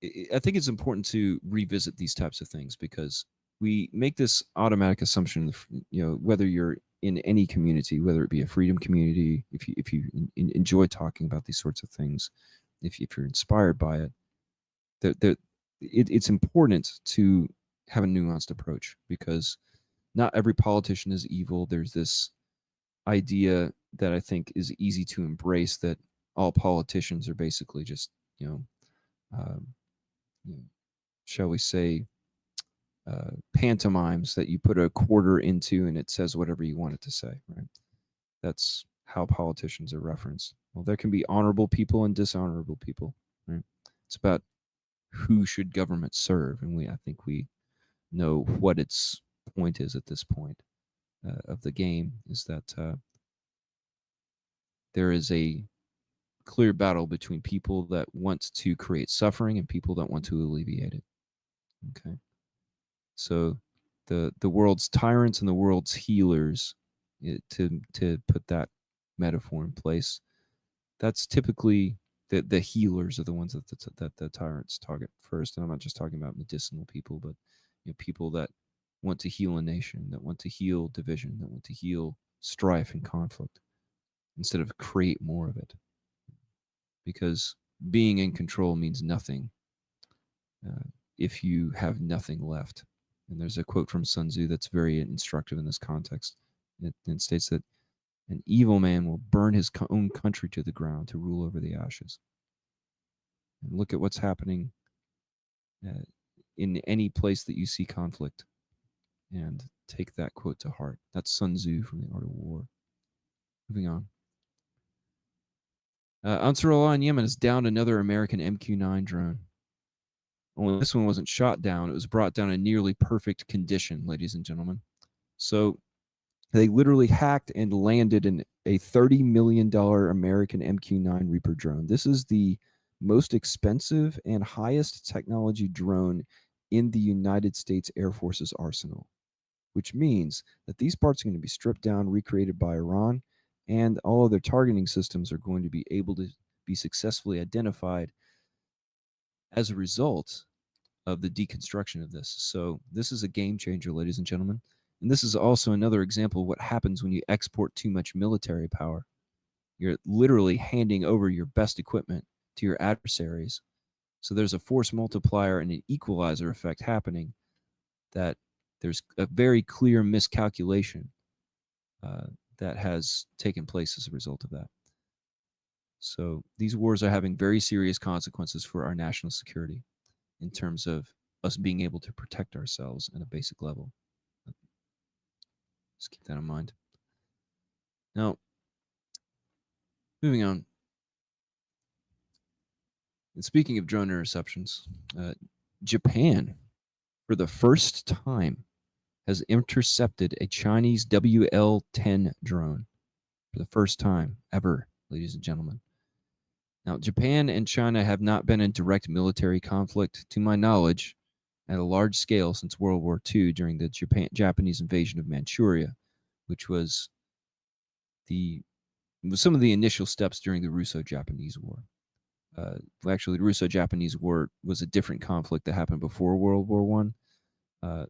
I think it's important to revisit these types of things because we make this automatic assumption, whether you're in any community, whether it be a freedom community, if you enjoy talking about these sorts of things, if you're inspired by it, that it's important to have a nuanced approach, because not every politician is evil. There's this idea that I think is easy to embrace, that all politicians are basically just, um, shall we say, pantomimes that you put a quarter into and it says whatever you want it to say, right? That's how politicians are referenced. Well, there can be honorable people and dishonorable people, right? It's about who should government serve, and I think we know what its point is at this point of the game, is that there is a clear battle between people that want to create suffering and people that want to alleviate it. Okay, so the world's tyrants and the world's healers, to put that metaphor in place, that's typically the healers are the ones that the tyrants target first. And I'm not just talking about medicinal people, but people that want to heal a nation, that want to heal division, that want to heal strife and conflict instead of create more of it. Because being in control means nothing if you have nothing left. And there's a quote from Sun Tzu that's very instructive in this context. It states that an evil man will burn his own country to the ground to rule over the ashes. And look at what's happening in any place that you see conflict, and take that quote to heart. That's Sun Tzu from The Art of War. Moving on. Ansarullah in Yemen has downed another American MQ-9 drone. Only this one wasn't shot down. It was brought down in nearly perfect condition, ladies and gentlemen. So they literally hacked and landed in a $30 million American MQ-9 Reaper drone. This is the most expensive and highest technology drone in the United States Air Force's arsenal, which means that these parts are going to be stripped down, recreated by Iran, and all of their targeting systems are going to be able to be successfully identified as a result of the deconstruction of this. So this is a game changer, ladies and gentlemen. And this is also another example of what happens when you export too much military power. You're literally handing over your best equipment to your adversaries. So there's a force multiplier and an equalizer effect happening, that there's a very clear miscalculation that has taken place as a result of that. So these wars are having very serious consequences for our national security in terms of us being able to protect ourselves at a basic level. Just keep that in mind. Now, moving on. And speaking of drone interceptions, Japan, for the first time, has intercepted a Chinese WL-10 drone for the first time ever, ladies and gentlemen. Now, Japan and China have not been in direct military conflict, to my knowledge, at a large scale since World War II during the Japanese invasion of Manchuria, which was some of the initial steps during the Russo-Japanese War. Actually, the Russo-Japanese War was a different conflict that happened before World War One,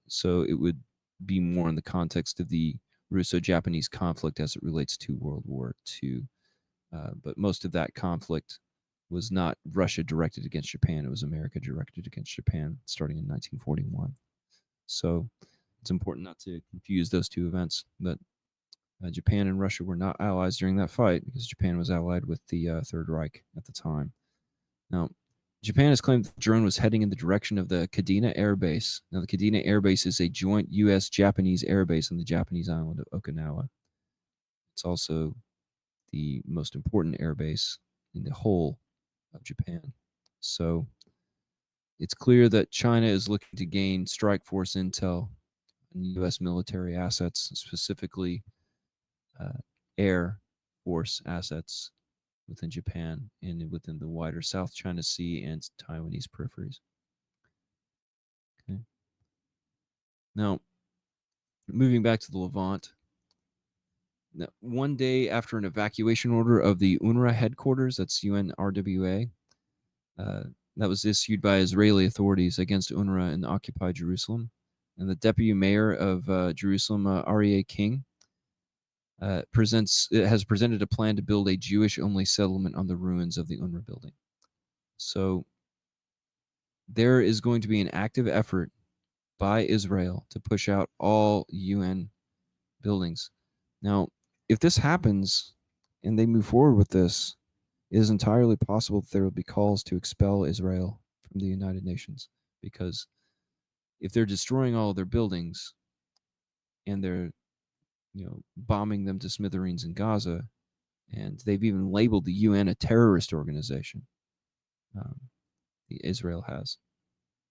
so it would be more in the context of the Russo-Japanese conflict as it relates to World War II. But most of that conflict was not Russia directed against Japan; it was America directed against Japan, starting in 1941. So it's important not to confuse those two events. But Japan and Russia were not allies during that fight, because Japan was allied with the Third Reich at the time. Now, Japan has claimed the drone was heading in the direction of the Kadena Air Base. Now, the Kadena Air Base is a joint U.S.-Japanese air base on the Japanese island of Okinawa. It's also the most important air base in the whole of Japan. So it's clear that China is looking to gain strike force intel and U.S. military assets, specifically air force assets within Japan and within the wider South China Sea and Taiwanese peripheries. Okay. Now, moving back to the Levant, now, one day after an evacuation order of the UNRWA headquarters, that's UNRWA, that was issued by Israeli authorities against UNRWA in occupied Jerusalem, And the deputy mayor of Jerusalem, Aryeh King, has presented a plan to build a Jewish-only settlement on the ruins of the UNRWA building. So there is going to be an active effort by Israel to push out all UN buildings. Now, if this happens and they move forward with this, it is entirely possible that there will be calls to expel Israel from the United Nations, because if they're destroying all of their buildings and they're bombing them to smithereens in Gaza, and they've even labeled the UN a terrorist organization, um, Israel has.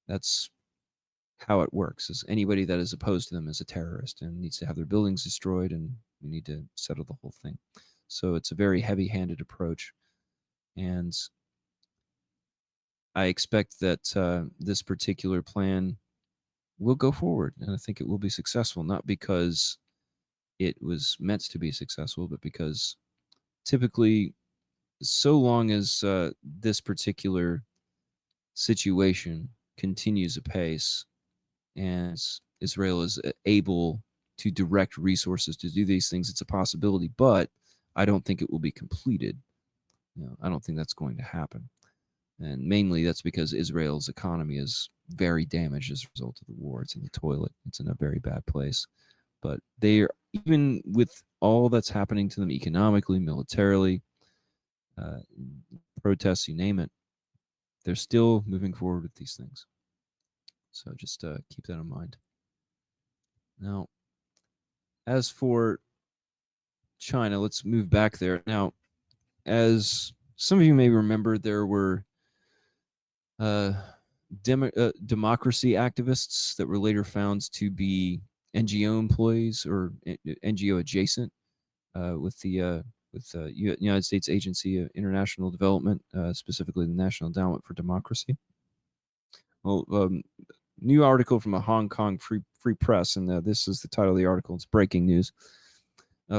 That's how it works, is anybody that is opposed to them is a terrorist and needs to have their buildings destroyed, and we need to settle the whole thing. So it's a very heavy-handed approach, and I expect that this particular plan will go forward, and I think it will be successful, not because it was meant to be successful, but because typically, so long as this particular situation continues apace and Israel is able to direct resources to do these things, it's a possibility, but I don't think it will be completed. I don't think that's going to happen. And mainly that's because Israel's economy is very damaged as a result of the war. It's in the toilet. It's in a very bad place. But they are, even with all that's happening to them economically, militarily, uh, protests, you name it, they're still moving forward with these things. So just keep that in mind. Now, as for China, let's move back there. Now, as some of you may remember, there were uh, democracy activists that were later found to be NGO employees or NGO adjacent with the United States Agency of International Development, specifically the National Endowment for Democracy. Well, new article from a Hong Kong Free Press, and this is the title of the article. It's breaking news.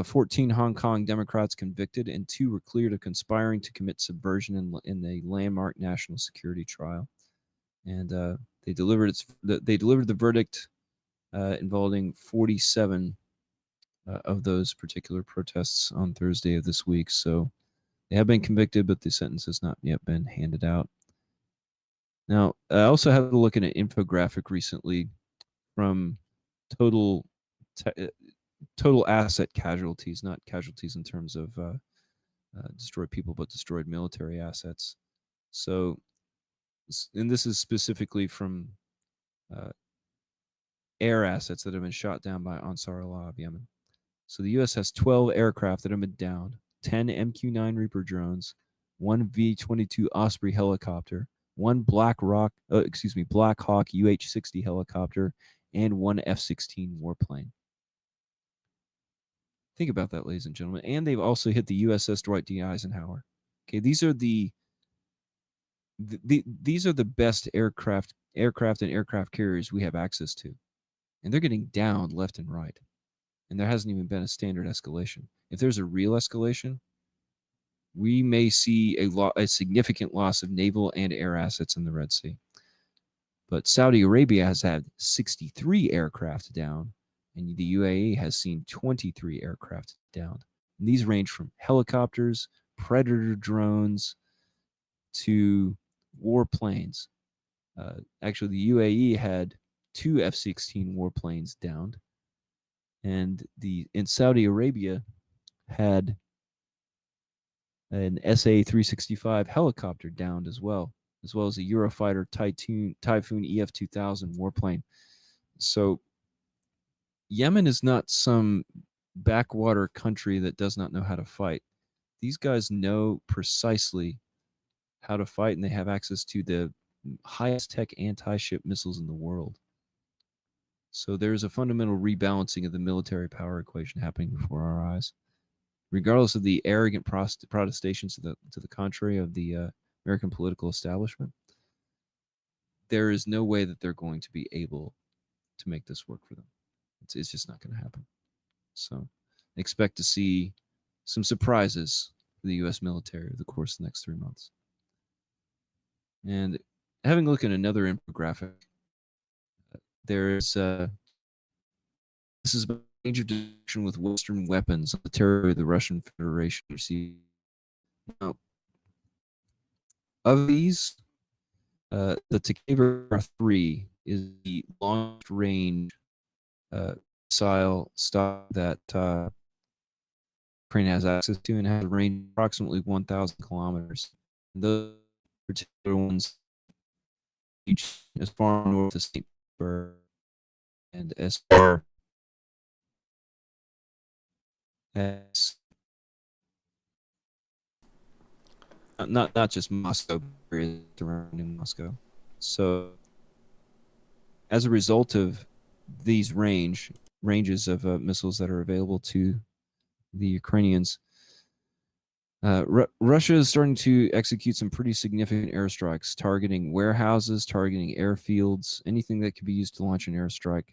14 Hong Kong Democrats convicted, and 2 were cleared of conspiring to commit subversion in a landmark national security trial. And they delivered the verdict involving 47 of those particular protests on Thursday of this week. So they have been convicted, but the sentence has not yet been handed out. Now, I also had to look at an infographic recently from total asset casualties, not casualties in terms of destroyed people, but destroyed military assets. So, and this is specifically from air assets that have been shot down by Ansar Allah of Yemen. So the U.S. has 12 aircraft that have been downed, 10 MQ-9 Reaper drones, 1 V-22 Osprey helicopter, 1 Black Hawk UH-60 helicopter, and 1 F-16 warplane. Think about that, ladies and gentlemen. And they've also hit the USS Dwight D. Eisenhower. Okay, these are the best aircraft and aircraft carriers we have access to, and they're getting downed left and right. And there hasn't even been a standard escalation. If there's a real escalation, we may see a significant loss of naval and air assets in the Red Sea. But Saudi Arabia has had 63 aircraft down, and the UAE has seen 23 aircraft down. And these range from helicopters, Predator drones, to warplanes. Actually, the UAE had 2 F-16 warplanes downed, and in Saudi Arabia had an SA-365 helicopter downed as well as a Eurofighter Typhoon EF-2000 warplane. So Yemen is not some backwater country that does not know how to fight. These guys know precisely how to fight, and they have access to the highest tech anti-ship missiles in the world. So there's a fundamental rebalancing of the military power equation happening before our eyes. Regardless of the arrogant protestations to the contrary of the American political establishment, there is no way that they're going to be able to make this work for them. It's just not going to happen. So expect to see some surprises for the U.S. military over the course of the next 3 months. And having a look at another infographic, there's this is a major destruction with Western weapons on the territory of the Russian Federation. Now, of these, the Takeva R3 is the longest range missile stock that Ukraine has access to, and has a range of approximately 1,000 kilometers. And those particular ones reach as far north as St. Petersburg and as far as not just Moscow, but surrounding Moscow. So as a result of these ranges of missiles that are available to the Ukrainians, Russia is starting to execute some pretty significant airstrikes, targeting warehouses, targeting airfields, anything that could be used to launch an airstrike,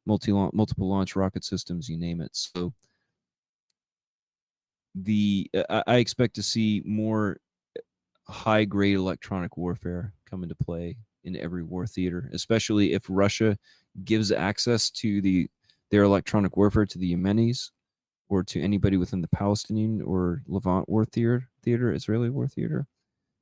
multiple launch rocket systems, you name it. So I expect to see more high-grade electronic warfare come into play in every war theater, especially if Russia gives access to their electronic warfare to the Yemenis or to anybody within the Palestinian or Levant war theater, Israeli war theater.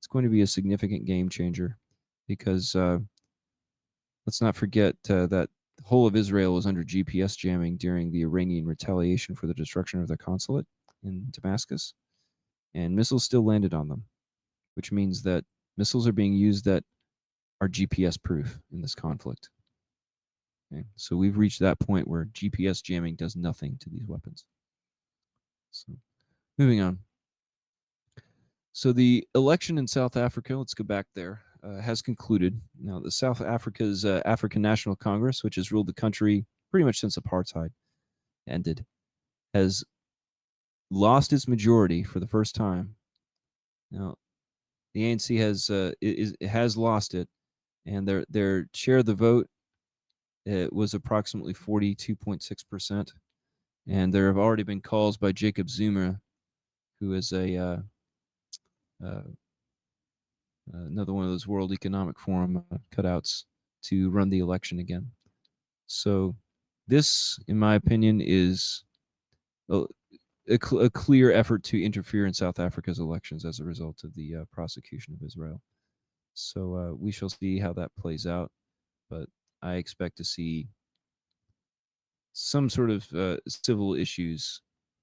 It's going to be a significant game changer because let's not forget that the whole of Israel was under GPS jamming during the Iranian retaliation for the destruction of their consulate in Damascus, and missiles still landed on them, which means that missiles are being used that are GPS proof in this conflict. Okay? So we've reached that point where GPS jamming does nothing to these weapons. So moving on. So the election in South Africa, let's go back there, has concluded. Now, the South Africa's African National Congress, which has ruled the country pretty much since apartheid ended, has lost its majority for the first time. Now, the ANC has lost it, and their share of the vote was approximately 42.6%. And there have already been calls by Jacob Zuma, who is another one of those World Economic Forum cutouts, to run the election again. So this, in my opinion, is a clear effort to interfere in South Africa's elections as a result of the prosecution of Israel. So we shall see how that plays out, but I expect to see some sort of civil issues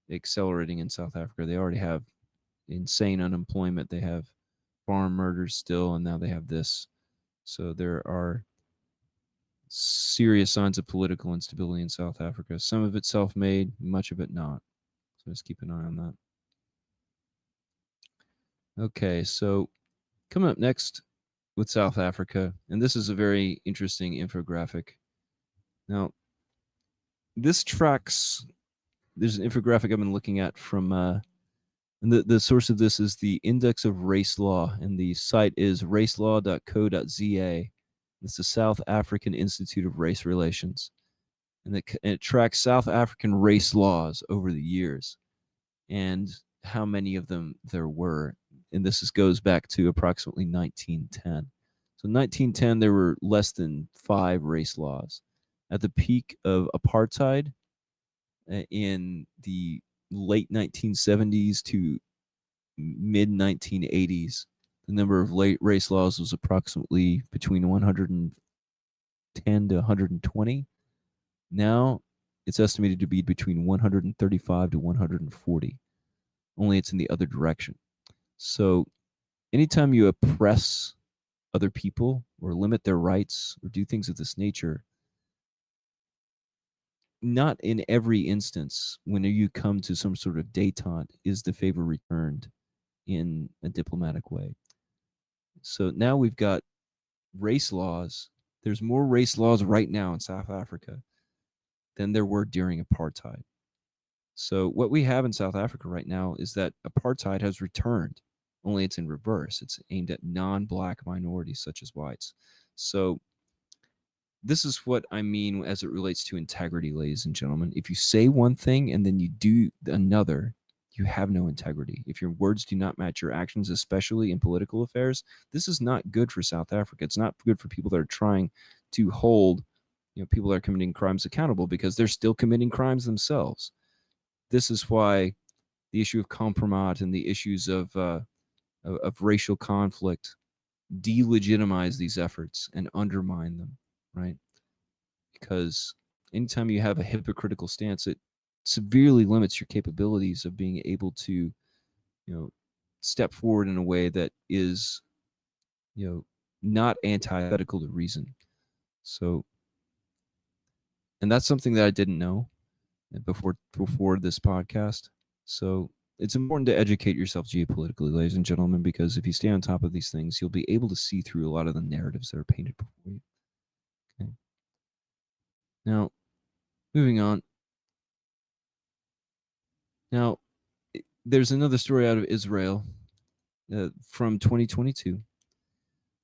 accelerating in South Africa. They already have insane unemployment. They have farm murders still, and now they have this. So there are serious signs of political instability in South Africa. Some of it self-made, much of it not. So just keep an eye on that. Okay, so coming up next with South Africa, and this is a very interesting infographic. Now, this tracks, there's an infographic I've been looking at from, and the source of this is the Index of Race Law, and the site is racelaw.co.za. It's the South African Institute of Race Relations, and it tracks South African race laws over the years and how many of them there were. And this goes back to approximately 1910. So in 1910, there were less than 5 race laws. At the peak of apartheid in the late 1970s to mid 1980s, the number of race laws was approximately between 110 to 120. Now it's estimated to be between 135 to 140. Only it's in the other direction. So anytime you oppress other people or limit their rights or do things of this nature, not in every instance, when you come to some sort of détente, is the favor returned in a diplomatic way. So now we've got race laws. There's more race laws right now in South Africa than there were during apartheid. So what we have in South Africa right now is that apartheid has returned, only it's in reverse. It's aimed at non-black minorities such as whites. So this is what I mean as it relates to integrity, ladies and gentlemen. If you say one thing and then you do another, you have no integrity. If your words do not match your actions, especially in political affairs, this is not good for South Africa. It's not good for people that are trying to hold people that are committing crimes accountable, because they're still committing crimes themselves. This is why the issue of compromat and the issues of racial conflict delegitimize these efforts and undermine them, right? Because anytime you have a hypocritical stance, it severely limits your capabilities of being able to, step forward in a way that is, not antithetical to reason. So, and that's something that I didn't know before this podcast. So it's important to educate yourself geopolitically, ladies and gentlemen, because if you stay on top of these things, you'll be able to see through a lot of the narratives that are painted before you. Okay. Now, moving on. Now, there's another story out of Israel from 2022.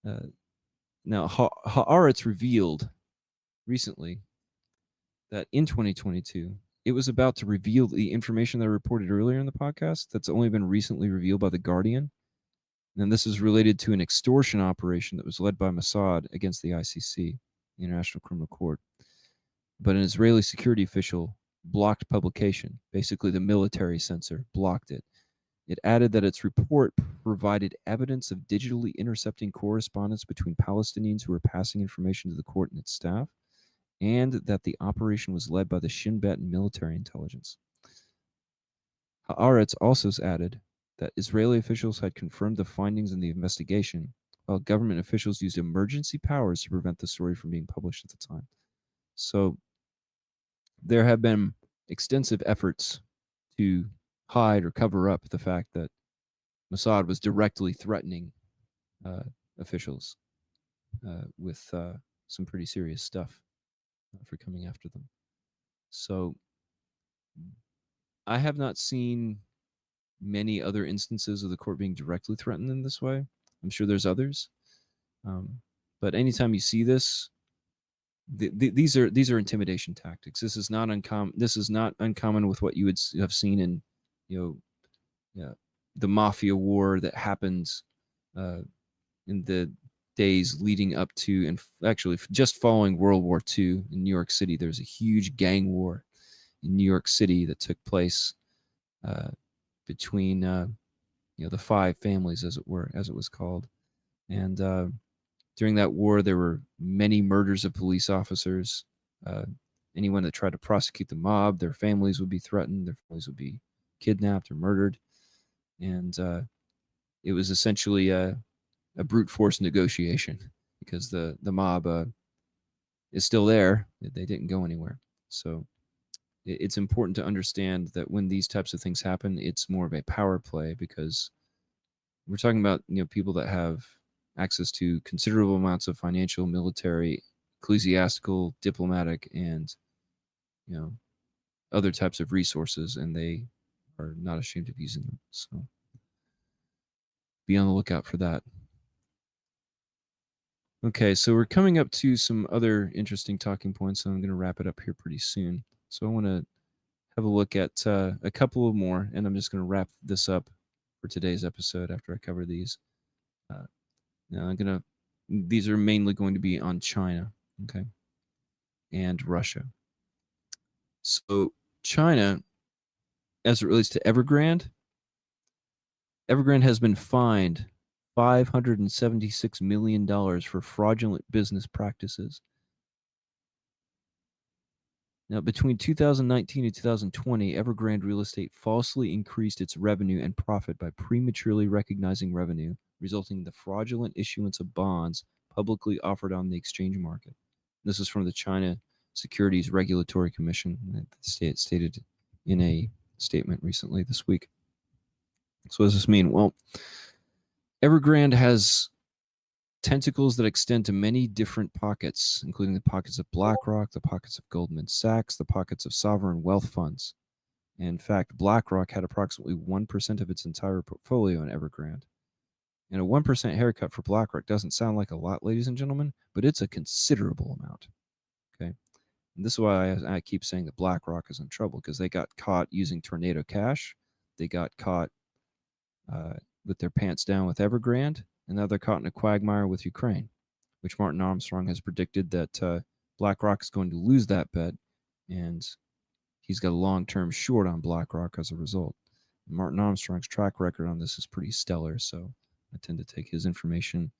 Now, Haaretz revealed recently that in 2022, it was about to reveal the information that I reported earlier in the podcast that's only been recently revealed by The Guardian. And this is related to an extortion operation that was led by Mossad against the ICC, the International Criminal Court. But an Israeli security official blocked publication. Basically, the military censor blocked it. It added that its report provided evidence of digitally intercepting correspondence between Palestinians who were passing information to the court and its staff, and that the operation was led by the Shin Bet military intelligence. Haaretz also added that Israeli officials had confirmed the findings in the investigation, while government officials used emergency powers to prevent the story from being published at the time. So there have been extensive efforts to hide or cover up the fact that Mossad was directly threatening officials with some pretty serious stuff for coming after them. So I have not seen many other instances of the court being directly threatened in this way. I'm sure there's others, but anytime you see this, these are intimidation tactics. This is not uncommon. This is not uncommon with what you would have seen in, the mafia war that happened in the days leading up to, and actually just following World War II in New York City. There's a huge gang war in New York City that took place between the five families, as it was called. And during that war, there were many murders of police officers. Anyone that tried to prosecute the mob, their families would be threatened. Their families would be kidnapped or murdered. And it was essentially a brute force negotiation, because the mob is still there. They didn't go anywhere. So it's important to understand that when these types of things happen, it's more of a power play, because we're talking about people that have access to considerable amounts of financial, military, ecclesiastical, diplomatic, and other types of resources, and they are not ashamed of using them. So be on the lookout for that. Okay, so we're coming up to some other interesting talking points, and I'm going to wrap it up here pretty soon. So I want to have a look at a couple of more, and I'm just going to wrap this up for today's episode after I cover these. Now these are mainly going to be on China, okay, and Russia. So China, as it relates to Evergrande has been fined $576 million for fraudulent business practices. Now, between 2019 and 2020, Evergrande Real Estate falsely increased its revenue and profit by prematurely recognizing revenue, resulting in the fraudulent issuance of bonds publicly offered on the exchange market. This is from the China Securities Regulatory Commission, that the stated in a statement recently this week. So what does this mean? Well, Evergrande has tentacles that extend to many different pockets, including the pockets of BlackRock, the pockets of Goldman Sachs, the pockets of sovereign wealth funds. In fact, BlackRock had approximately 1% of its entire portfolio in Evergrande. And a 1% haircut for BlackRock doesn't sound like a lot, ladies and gentlemen, but it's a considerable amount. Okay. And this is why I keep saying that BlackRock is in trouble, because they got caught using Tornado Cash. They got caught with their pants down with Evergrande, and now they're caught in a quagmire with Ukraine, which Martin Armstrong has predicted that BlackRock is going to lose that bet, and he's got a long-term short on BlackRock as a result. Martin Armstrong's track record on this is pretty stellar, so I tend to take his information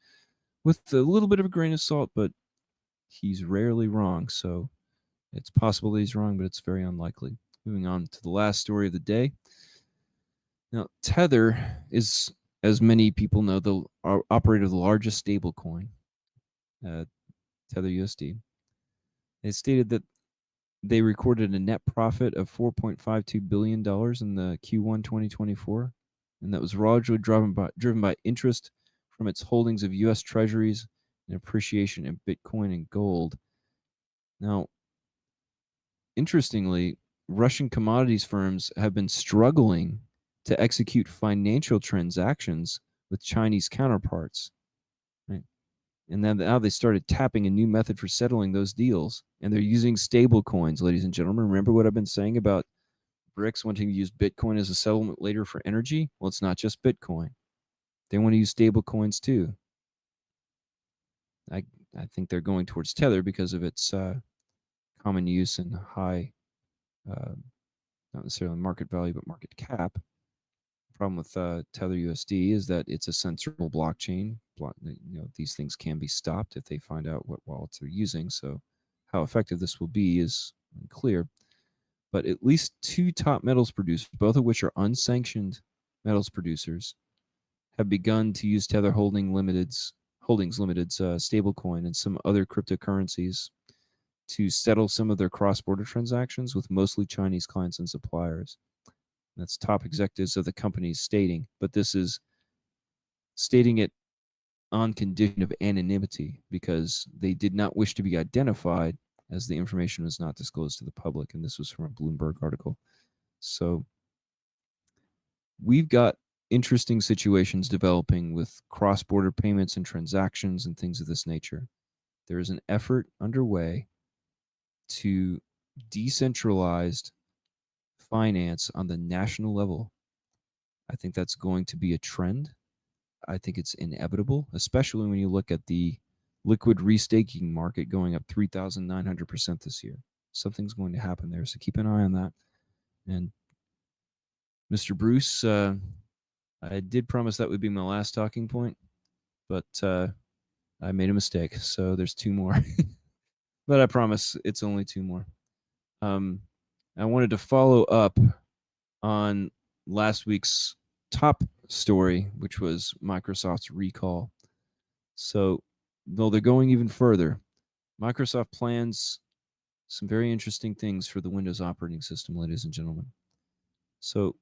with a little bit of a grain of salt, but he's rarely wrong, so it's possible that he's wrong, but it's very unlikely. Moving on to the last story of the day. Now, Tether is, as many people know, the operator of the largest stablecoin, uh, Tether USD. They stated that they recorded a net profit of $4.52 billion in the Q1 2024, and that was largely driven by interest from its holdings of U.S. Treasuries and appreciation in Bitcoin and gold. Now, interestingly, Russian commodities firms have been struggling to execute financial transactions with Chinese counterparts, right? And then now they started tapping a new method for settling those deals, and they're using stable coins, ladies and gentlemen. Remember what I've been saying about BRICS wanting to use Bitcoin as a settlement later for energy? Well, it's not just Bitcoin. They want to use stable coins too. I, I think they're going towards Tether because of its common use and high, uh, not necessarily market value, but market cap. The problem with Tether USD is that it's a censorable blockchain. These things can be stopped if they find out what wallets they're using. So, how effective this will be is unclear. But at least two top metals producers, both of which are unsanctioned metals producers, have begun to use Tether Holdings Limited's stablecoin and some other cryptocurrencies to settle some of their cross-border transactions with mostly Chinese clients and suppliers. That's top executives of the companies stating, but this is stating it on condition of anonymity because they did not wish to be identified as the information was not disclosed to the public. And this was from a Bloomberg article. So we've got interesting situations developing with cross-border payments and transactions and things of this nature. There is an effort underway to decentralize finance on the national level. I think that's going to be a trend. I think it's inevitable, especially when you look at the liquid restaking market going up 3,900% this year. Something's going to happen there, so keep an eye on that. And Mr. Bruce, I did promise that would be my last talking point, but I made a mistake, so there's two more. But I promise it's only two more. I wanted to follow up on last week's top story, which was Microsoft's recall. So, though they're going even further, Microsoft plans some very interesting things for the Windows operating system, ladies and gentlemen. So,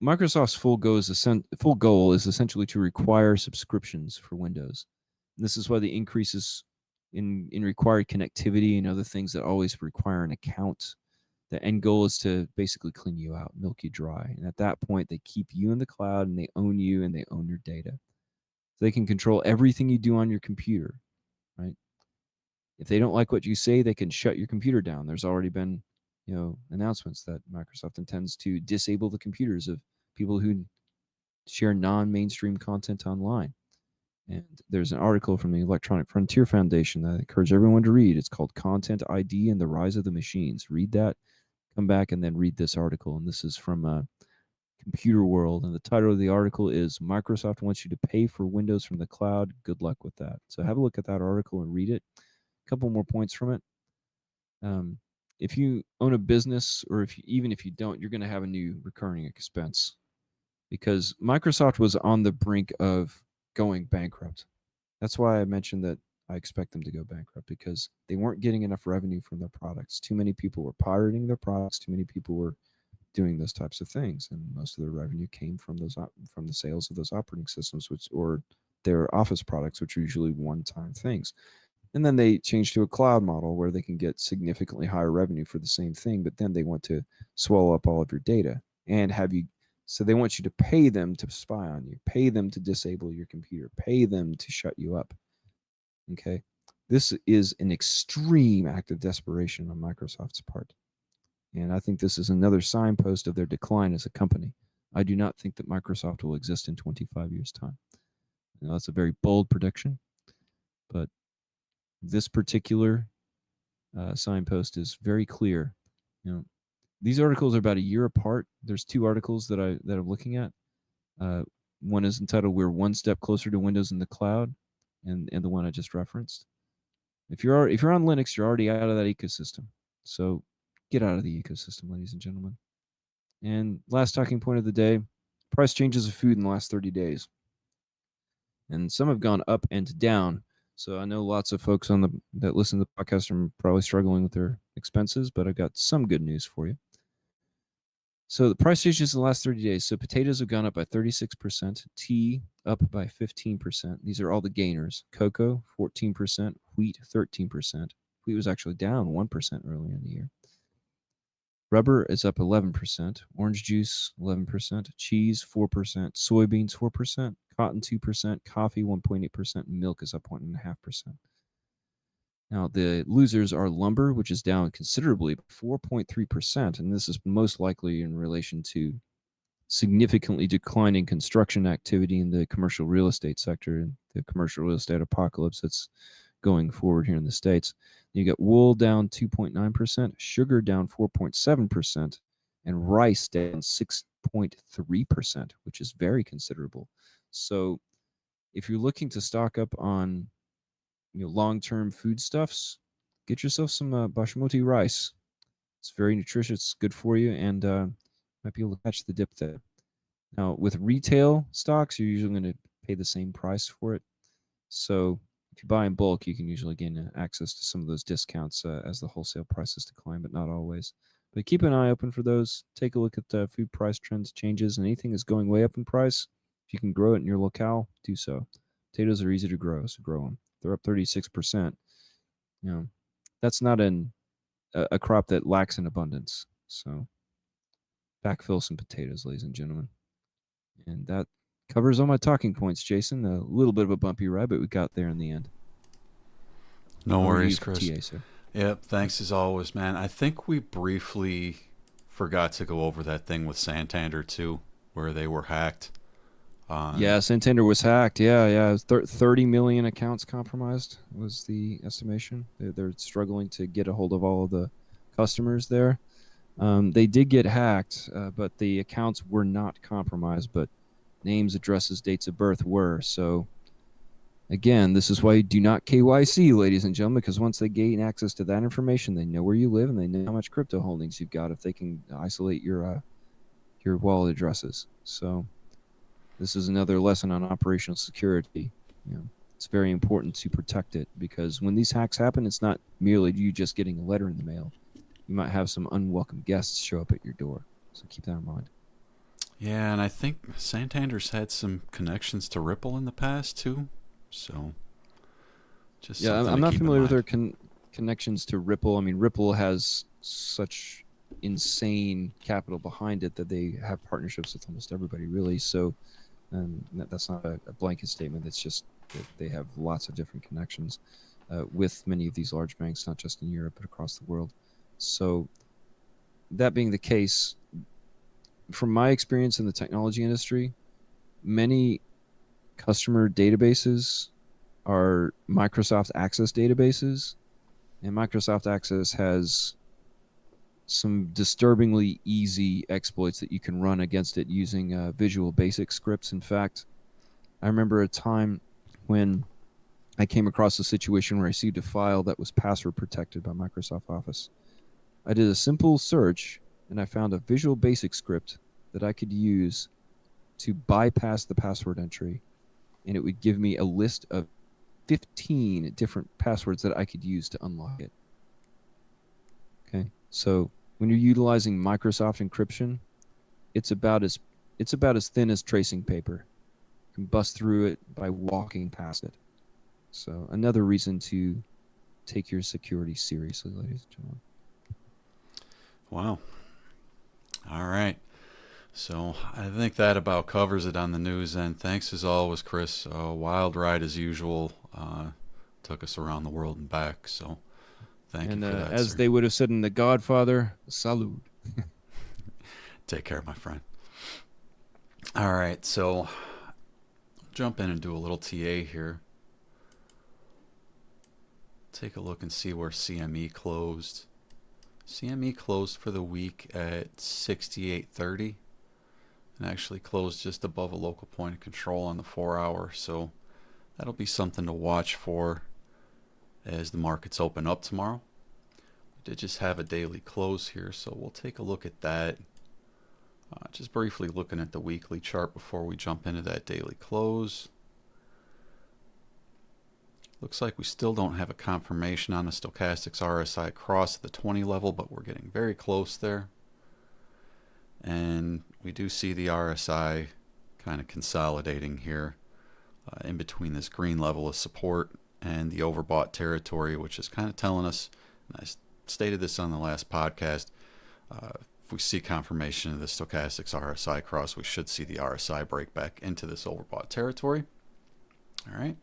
Microsoft's full goal is essentially to require subscriptions for Windows. And this is why the increases in required connectivity and other things that always require an account. The end goal is to basically clean you out, milk you dry. And at that point, they keep you in the cloud and they own you and they own your data. So they can control everything you do on your computer, right? If they don't like what you say, they can shut your computer down. There's already been, announcements that Microsoft intends to disable the computers of people who share non-mainstream content online. And there's an article from the Electronic Frontier Foundation that I encourage everyone to read. It's called Content ID and the Rise of the Machines. Read that, come back, and then read this article. And this is from Computer World. And the title of the article is Microsoft Wants You to Pay for Windows from the Cloud. Good luck with that. So have a look at that article and read it. A couple more points from it. If you own a business, or even if you don't, you're going to have a new recurring expense because Microsoft was on the brink of going bankrupt. That's why I mentioned that I expect them to go bankrupt because they weren't getting enough revenue from their products. Too many people were pirating their products. Too many people were doing those types of things, and most of their revenue came from the sales of those operating systems, or their Office products, which are usually one-time things. And then they changed to a cloud model where they can get significantly higher revenue for the same thing, but then they want to swallow up all of your data and have you. So they want you to pay them to spy on you, pay them to disable your computer, pay them to shut you up. Okay. This is an extreme act of desperation on Microsoft's part. And I think this is another signpost of their decline as a company. I do not think that Microsoft will exist in 25 years' time. Now, that's a very bold prediction, but this particular signpost is very clear. You know, these articles are about a year apart. There's two articles that I'm looking at. Uh, one is entitled "We're One Step Closer to Windows in the Cloud," and the one I just referenced. If you're on Linux, you're already out of that ecosystem. So get out of the ecosystem, ladies and gentlemen. And last talking point of the day: price changes of food in the last 30 days, and some have gone up and down. So I know lots of folks that listen to the podcast are probably struggling with their expenses, but I've got some good news for you. So the price changes in the last 30 days. So potatoes have gone up by 36%, tea up by 15%. These are all the gainers. Cocoa, 14%, wheat, 13%. Wheat was actually down 1% earlier in the year. Rubber is up 11%, orange juice 11%, cheese 4%, soybeans 4%, cotton 2%, coffee 1.8%, milk is up 1.5%. Now, the losers are lumber, which is down considerably, 4.3%, and this is most likely in relation to significantly declining construction activity in the commercial real estate sector and the commercial real estate apocalypse that's going forward here in the States. You got wool down 2.9%, sugar down 4.7%, and rice down 6.3%, which is very considerable. So if you're looking to stock up on long-term foodstuffs, get yourself some basmati rice. It's very nutritious, good for you, and might be able to catch the dip there. Now, with retail stocks, you're usually going to pay the same price for it. So if you buy in bulk, you can usually gain access to some of those discounts as the wholesale prices decline, but not always. But keep an eye open for those. Take a look at food price trends, changes, and anything that's going way up in price. If you can grow it in your locale, do so. Potatoes are easy to grow, so grow them. They're up 36%. That's not a crop that lacks in abundance. So backfill some potatoes, ladies and gentlemen. And that covers all my talking points, Jason. A little bit of a bumpy ride, but we got there in the end.
No
Over to you
worries,
for
Chris.
TA, sir.
Yep, thanks as always, man. I think we briefly forgot to go over that thing with Santander too, where they were hacked.
Yeah, Santander was hacked. Yeah. It was 30 million accounts compromised was the estimation. They're struggling to get a hold of all of the customers there. They did get hacked, but the accounts were not compromised, but names, addresses, dates of birth were. So again, this is why you do not KYC, ladies and gentlemen, because once they gain access to that information, they know where you live and they know how much crypto holdings you've got if they can isolate your wallet addresses. So this is another lesson on operational security. It's very important to protect it because when these hacks happen, it's not merely you just getting a letter in the mail. You might have some unwelcome guests show up at your door. So keep that in mind.
Yeah, and I think Santander's had some connections to Ripple in the past too. So just
Yeah,
something
I'm
to
not
keep in
familiar with
mind.
their connections to Ripple. I mean, Ripple has such insane capital behind it that they have partnerships with almost everybody, really. So that's not a blanket statement. It's just that they have lots of different connections with many of these large banks, not just in Europe, but across the world. So that being the case, from my experience in the technology industry, many customer databases are Microsoft Access databases, and Microsoft Access has some disturbingly easy exploits that you can run against it using Visual Basic scripts. In fact, I remember a time when I came across a situation where I received a file that was password protected by Microsoft Office. I did a simple search and I found a Visual Basic script that I could use to bypass the password entry, and it would give me a list of 15 different passwords that I could use to unlock it. Okay, so when you're utilizing Microsoft encryption, it's about as thin as tracing paper. You can bust through it by walking past it. So another reason to take your security seriously, ladies and gentlemen.
Wow. All right. So I think that about covers it on the news. And thanks as always, Chris. A wild ride as usual. Took us around the world and back. So thank you
And
for that,
as
sir.
they would have said in The Godfather, salud.
Take care, my friend. All right. So jump in and do a little TA here. take a look and see where CME closed. CME closed for the week at 68.30 and actually closed just above a local point of control on the 4-hour. So that'll be something to watch for as the markets open up tomorrow. We did just have a daily close here, so we'll take a look at that. Just briefly looking at the weekly chart before we jump into that daily close. Looks like we still don't have a confirmation on the stochastics RSI cross at the 20 level, but we're getting very close there. And we do see the RSI kind of consolidating here in between this green level of support and the overbought territory, which is kind of telling us, and I stated this on the last podcast, if we see confirmation of the stochastics RSI cross, we should see the RSI break back into this overbought territory. All right.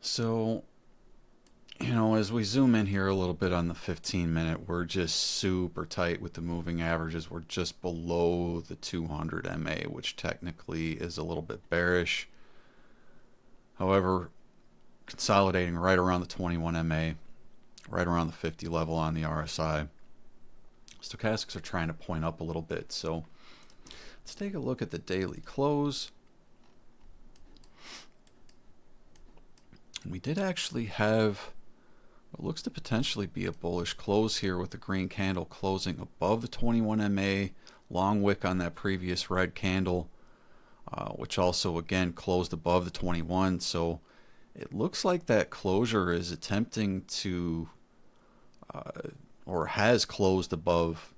So, as we zoom in here a little bit on the 15-minute, we're just super tight with the moving averages. We're just below the 200 MA, which technically is a little bit bearish. However, consolidating right around the 21 MA, right around the 50 level on the RSI. Stochastics are trying to point up a little bit. So let's take a look at the daily close. We did actually have what looks to potentially be a bullish close here with the green candle closing above the 21 MA, long wick on that previous red candle, which also again closed above the 21. So it looks like that closure is attempting to or has closed above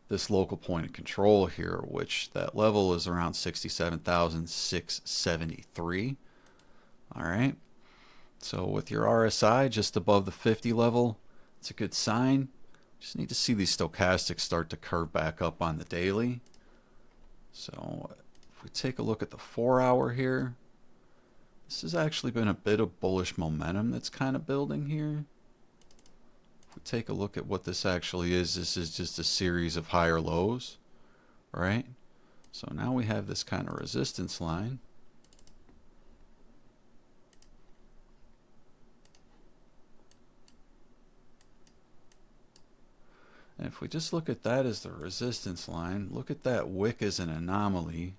this local point of control here, which that level is around 67,673. All right. So with your RSI just above the 50 level, it's a good sign. Just need to see these stochastics start to curve back up on the daily. So if we take a look at the 4-hour here, this has actually been a bit of bullish momentum that's kind of building here. If we take a look at what this actually is, this is just a series of higher lows, right? So now we have this kind of resistance line. And if we just look at that as the resistance line, look at that wick as an anomaly,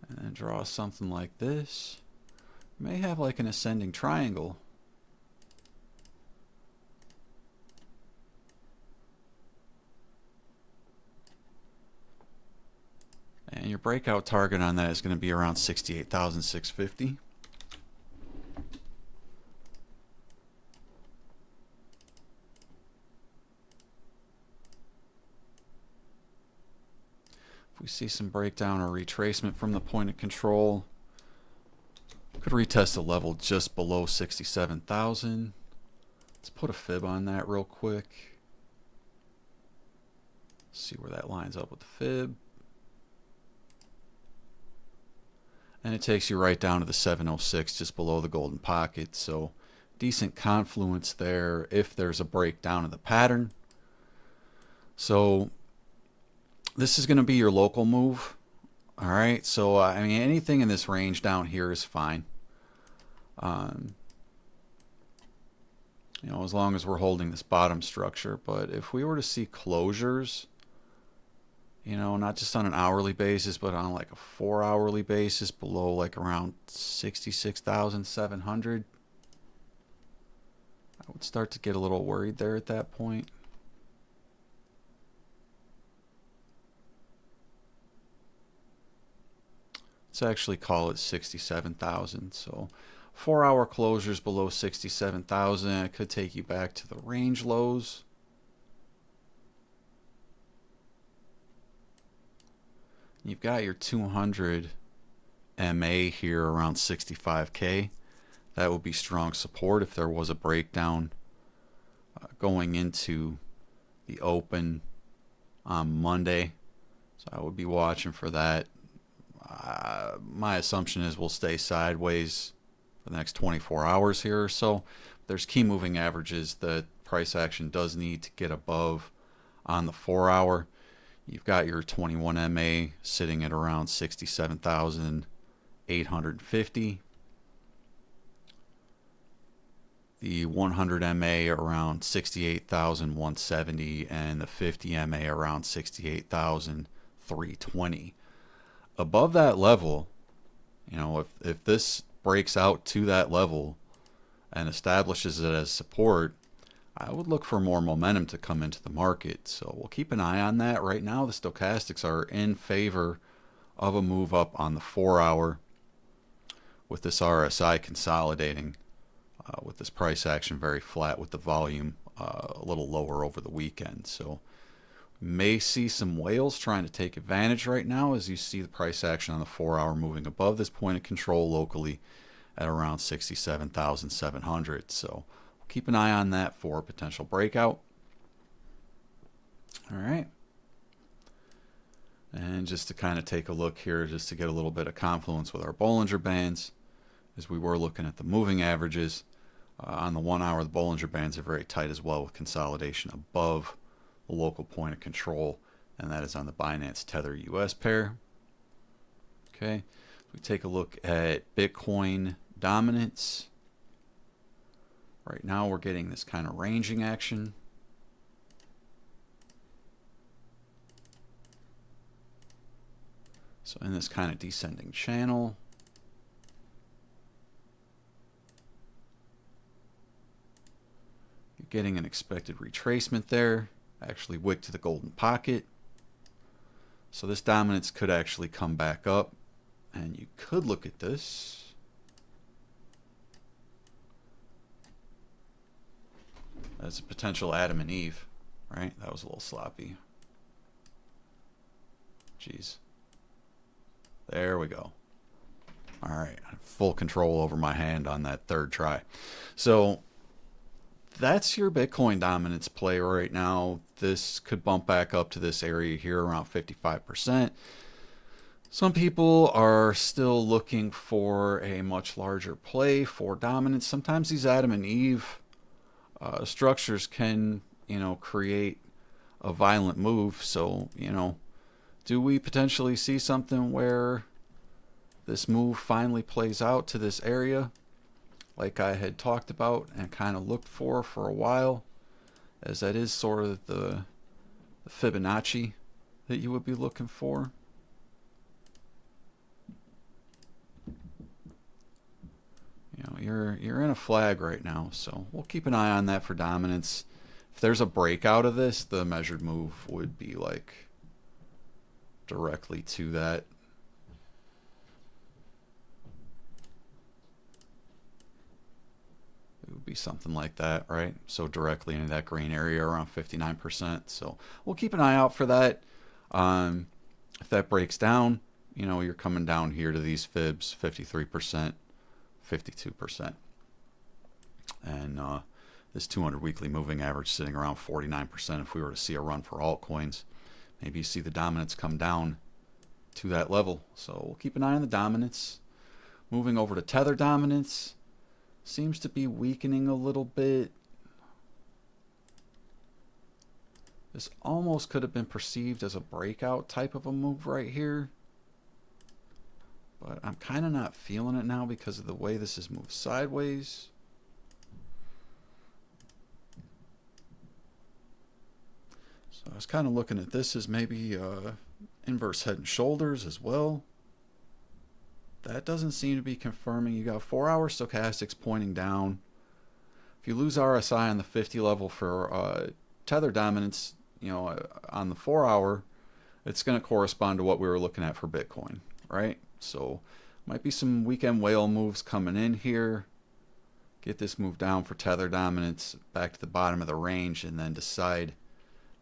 and then draw something like this. You may have like an ascending triangle. And your breakout target on that is going to be around 68,650. We see some breakdown or retracement from the point of control. Could retest a level just below 67,000. Let's put a fib on that real quick. See where that lines up with the fib. And it takes you right down to the 706, just below the golden pocket. So decent confluence there if there's a breakdown of the pattern. So this is going to be your local move. All right. So, I mean, anything in this range down here is fine. As long as we're holding this bottom structure. But if we were to see closures, not just on an hourly basis, but on like a 4-hourly basis below like around 66,700, I would start to get a little worried there at that point. Let's actually call it 67,000. So 4-hour closures below 67,000. It could take you back to the range lows. You've got your 200 MA here around 65K. That would be strong support if there was a breakdown going into the open on Monday. So I would be watching for that. My assumption is we'll stay sideways for the next 24 hours here or so. There's key moving averages that price action does need to get above on the 4-hour. You've got your 21 MA sitting at around 67,850. the 100 MA around 68,170 and the 50 MA around 68,320. Above that level, if this breaks out to that level and establishes it as support, I would look for more momentum to come into the market. So we'll keep an eye on that. Right now, the stochastics are in favor of a move up on the 4-hour with this RSI consolidating, with this price action very flat with the volume a little lower over the weekend. So may see some whales trying to take advantage right now as you see the price action on the 4-hour moving above this point of control locally at around 67,700. So we'll keep an eye on that for a potential breakout. All right. And just to kind of take a look here, just to get a little bit of confluence with our Bollinger Bands, as we were looking at the moving averages. On the 1-hour, the Bollinger Bands are very tight as well with consolidation above the local point of control, and that is on the Binance Tether US pair. Okay, we take a look at Bitcoin dominance. Right now we're getting this kind of ranging action. So in this kind of descending channel, you're getting an expected retracement there, actually wick to the golden pocket. So this dominance could actually come back up, and you could look at this as a potential Adam and Eve, right? That was a little sloppy. Jeez. There we go. All right, full control over my hand on that third try. So that's your Bitcoin dominance play right now. This could bump back up to this area here around 55%. Some people are still looking for a much larger play for dominance. Sometimes these Adam and Eve structures can, create a violent move. So, do we potentially see something where this move finally plays out to this area like I had talked about and kind of looked for a while, as that is sort of the Fibonacci that you would be looking for? You're in a flag right now, so we'll keep an eye on that for dominance. If there's a breakout of this, the measured move would be like directly to that. It would be something like that, right? So directly into that green area around 59%. So we'll keep an eye out for that. If that breaks down, you're coming down here to these fibs, 53%. 52%. And this 200 weekly moving average sitting around 49% if we were to see a run for altcoins. Maybe you see the dominance come down to that level. So we'll keep an eye on the dominance. Moving over to Tether dominance. Seems to be weakening a little bit. This almost could have been perceived as a breakout type of a move right here. But I'm kind of not feeling it now because of the way this has moved sideways. So I was kind of looking at this as maybe inverse head and shoulders as well. That doesn't seem to be confirming. You got 4-hour stochastics pointing down. If you lose RSI on the 50 level for tether dominance, on the 4-hour, it's going to correspond to what we were looking at for Bitcoin, right? So might be some weekend whale moves coming in here. Get this move down for tether dominance back to the bottom of the range, and then decide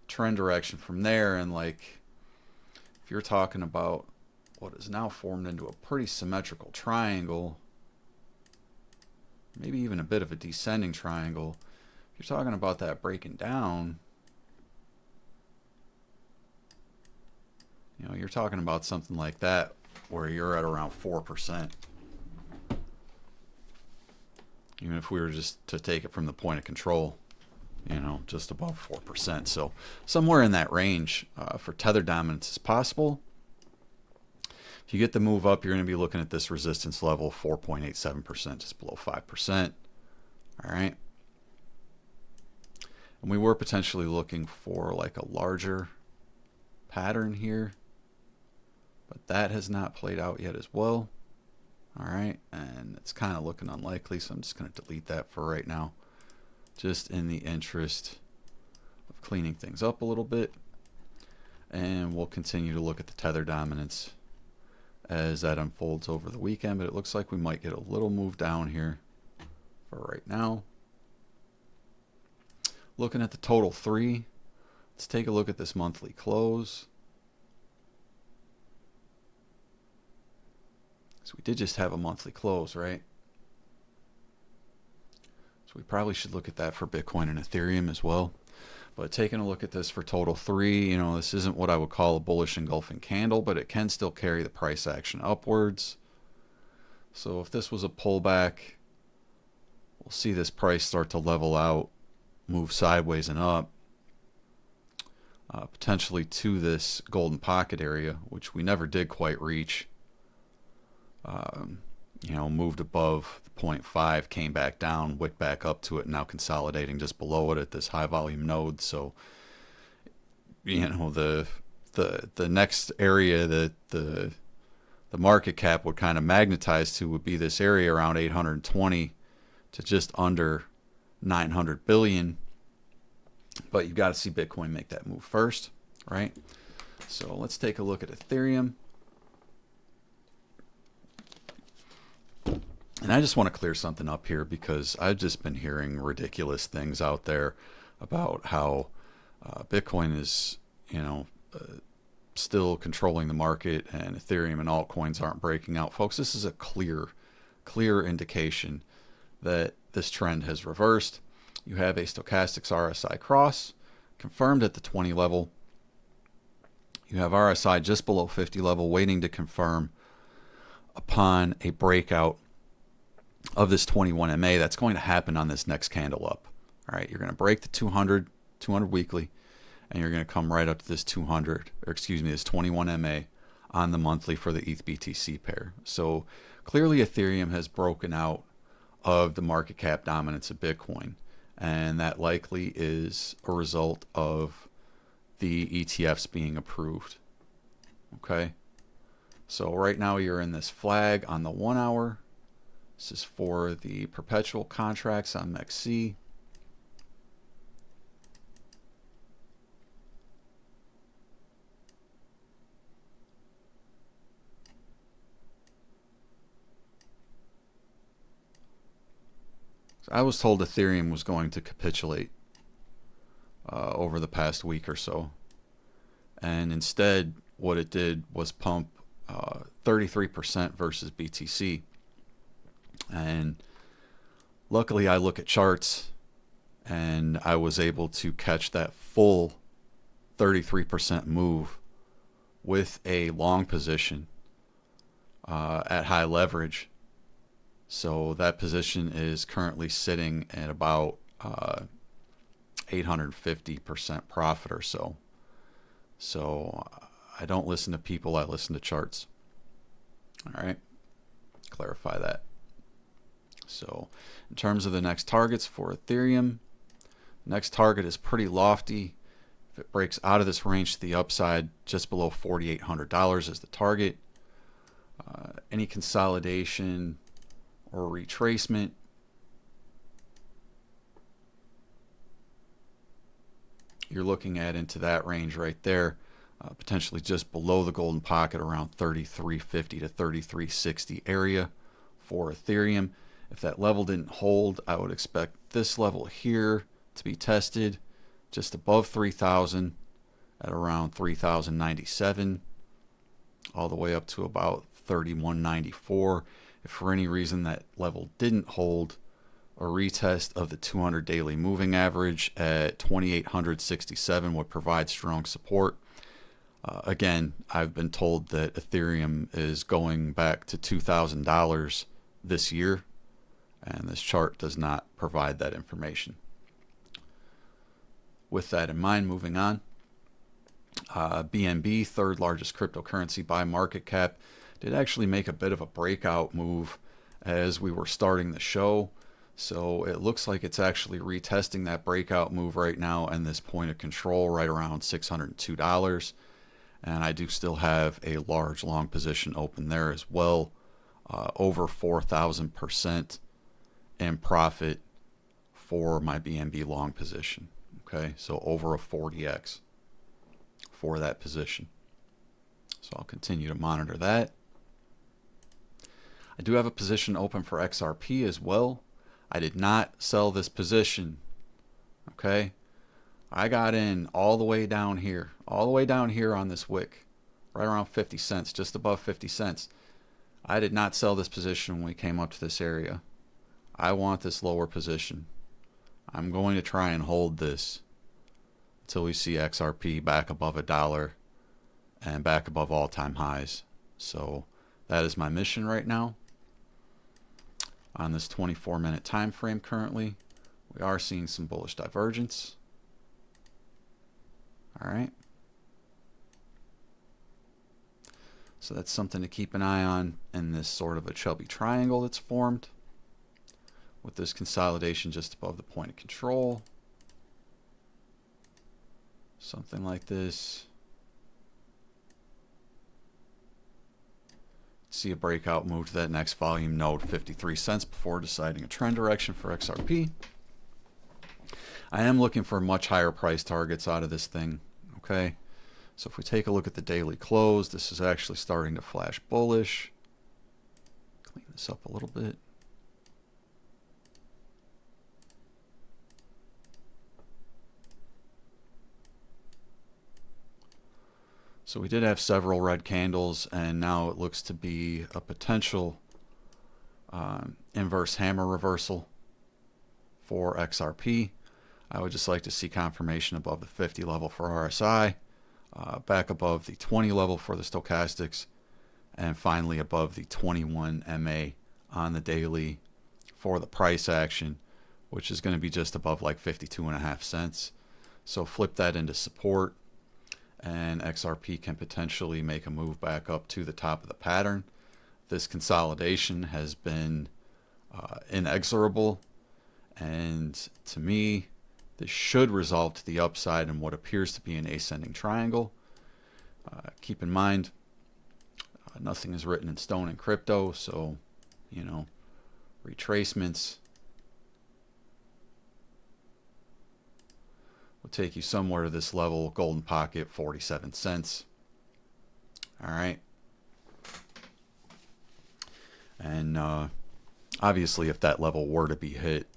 trend direction from there. And like, if you're talking about what is now formed into a pretty symmetrical triangle, maybe even a bit of a descending triangle, if you're talking about that breaking down, you're talking about something like that where you're at around 4%. Even if we were just to take it from the point of control, just above 4%. So somewhere in that range for tether dominance is possible. If you get the move up, you're going to be looking at this resistance level, 4.87%, just below 5%. All right. And we were potentially looking for like a larger pattern here, but that has not played out yet as well. All right, and it's kind of looking unlikely, so I'm just going to delete that for right now, just in the interest of cleaning things up a little bit. And we'll continue to look at the tether dominance as that unfolds over the weekend, but it looks like we might get a little move down here for right now. Looking at the total 3, let's take a look at this monthly close. So we did just have a monthly close, right? So we probably should look at that for Bitcoin and Ethereum as well. But taking a look at this for total 3, this isn't what I would call a bullish engulfing candle, but it can still carry the price action upwards. So if this was a pullback, we'll see this price start to level out, move sideways and up, potentially to this golden pocket area, which we never did quite reach. Moved above the 0.5, came back down, wicked back up to it, and now consolidating just below it at this high volume node. So, the next area that the market cap would kind of magnetize to would be this area around 820 to just under 900 billion. But you've got to see Bitcoin make that move first, right? So let's take a look at Ethereum. And I just want to clear something up here because I've just been hearing ridiculous things out there about how Bitcoin is, still controlling the market and Ethereum and altcoins aren't breaking out. Folks, this is a clear indication that this trend has reversed. You have a stochastics RSI cross confirmed at the 20 level. You have RSI just below 50 level waiting to confirm upon a breakout of this 21 MA. That's going to happen on this next candle up. All right, you're going to break the 200 weekly, and you're going to come right up to this this 21 MA on the monthly for the ETH BTC pair. So clearly Ethereum has broken out of the market cap dominance of Bitcoin, and that likely is a result of the ETFs being approved. Okay, so right now you're in this flag on the 1 hour. This is for the perpetual contracts on MEXC. So I was told Ethereum was going to capitulate over the past week or so. And instead, what it did was pump 33% versus BTC. And luckily I look at charts and I was able to catch that full 33% move with a long position at high leverage. So that position is currently sitting at about 850% profit or so. So I don't listen to people, I listen to charts. All right, clarify that. So in terms of the next targets for Ethereum, next target is pretty lofty. If it breaks out of this range to the upside, just below $4,800 is the target. Any consolidation or retracement you're looking at into that range right there, potentially just below the golden pocket around 3350 to 3360 area for Ethereum. If that level didn't hold, I would expect this level here to be tested just above 3,000 at around 3,097, all the way up to about 3,194. If for any reason that level didn't hold, a retest of the 200 daily moving average at 2,867 would provide strong support. Again, I've been told that Ethereum is going back to $2,000 this year, and this chart does not provide that information. With that in mind, moving on, BNB, third largest cryptocurrency by market cap, did actually make a bit of a breakout move as we were starting the show. So it looks like it's actually retesting that breakout move right now and this point of control right around $602. And I do still have a large long position open there as well, over 4,000% in profit for my BNB long position. Okay, so over a 40x for that position. So I'll continue to monitor that. I do have a position open for XRP as well. I did not sell this position. Okay, I got in all the way down here, on this wick, right around 50 cents, just above 50 cents. I did not sell this position when we came up to this area. I want this lower position. I'm going to try and hold this until we see XRP back above $1 and back above all-time highs. So that is my mission right now. On this 24-minute time frame currently, we are seeing some bullish divergence. All right. So that's something to keep an eye on in this sort of a chubby triangle that's formed with this consolidation just above the point of control. Something like this. See a breakout move to that next volume node, 53 cents, before deciding a trend direction for XRP. I am looking for much higher price targets out of this thing. Okay, so if we take a look at the daily close, this is actually starting to flash bullish. Clean this up a little bit. So we did have several red candles, and now it looks to be a potential inverse hammer reversal for XRP. I would just like to see confirmation above the 50 level for RSI, back above the 20 level for the stochastics, and finally above the 21 MA on the daily for the price action, which is going to be just above like 52.5 cents. So flip that into support, and XRP can potentially make a move back up to the top of the pattern. This consolidation has been inexorable, and to me, this should resolve to the upside in what appears to be an ascending triangle. Keep in mind, nothing is written in stone in crypto, so, you know, retracements will take you somewhere to this level. Golden pocket, 47 cents. All right. And obviously, if that level were to be hit,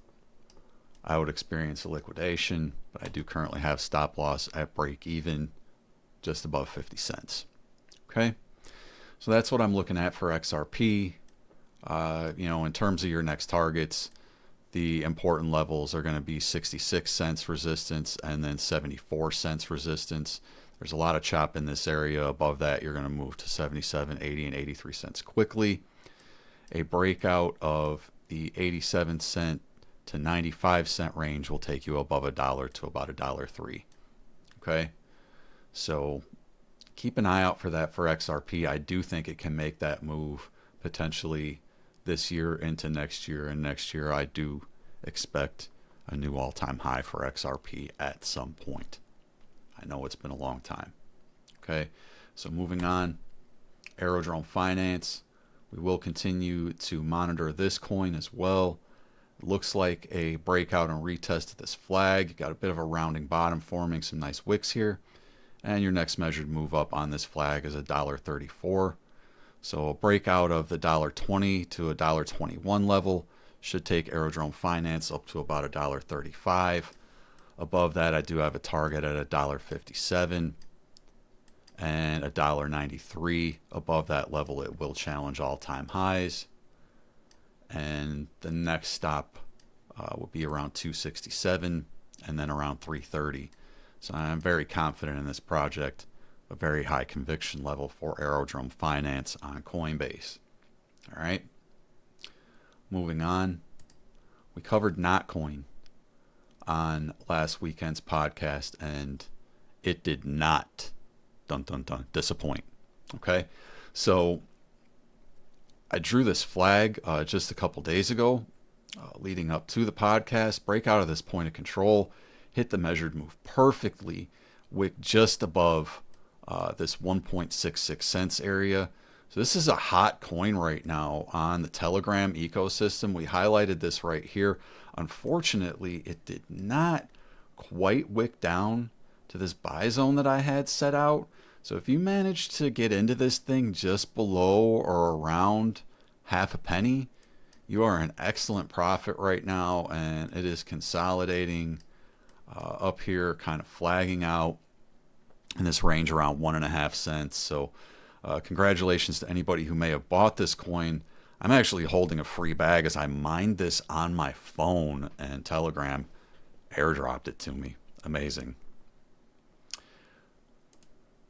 I would experience a liquidation, but I do currently have stop loss at break even just above 50 cents. Okay. So that's what I'm looking at for XRP. You know, in terms of your next targets, the important levels are going to be 66 cents resistance and then 74 cents resistance. There's a lot of chop in this area. Above that, you're going to move to 77, 80, and 83 cents quickly. A breakout of the 87 cent to 95 cent range will take you above $1 to about $1.03. Okay, so keep an eye out for that for XRP. I do think it can make that move potentially this year into next year, and next year I do expect a new all-time high for XRP at some point. I know it's been a long time. Okay, so moving on, Aerodrome Finance. We will continue to monitor this coin as well. It looks like a breakout and retest of this flag. Got a bit of a rounding bottom forming some nice wicks here. And your next measured move up on this flag is $1.34. So a breakout of the $1.20 to $1.21 level should take Aerodrome Finance up to about $1.35. Above that, I do have a target at $1.57 and $1.93. Above that level, it will challenge all-time highs. And the next stop will be around 267 and then around 330. So I'm very confident in this project. A very high conviction level for Aerodrome Finance on Coinbase. All right. Moving on. We covered Notcoin on last weekend's podcast, and it did not, disappoint. Okay. So I drew this flag just a couple days ago, leading up to the podcast. Break out of this point of control, hit the measured move perfectly, wick just above this 1.66 cents area. So this is a hot coin right now on the Telegram ecosystem. We highlighted this right here. Unfortunately, it did not quite wick down to this buy zone that I had set out. So if you manage to get into this thing just below or around half a penny, you are in excellent profit right now, and it is consolidating up here, kind of flagging out in this range around 1.5 cents. So congratulations to anybody who may have bought this coin. I'm actually holding a free bag as I mined this on my phone, and Telegram airdropped it to me. Amazing.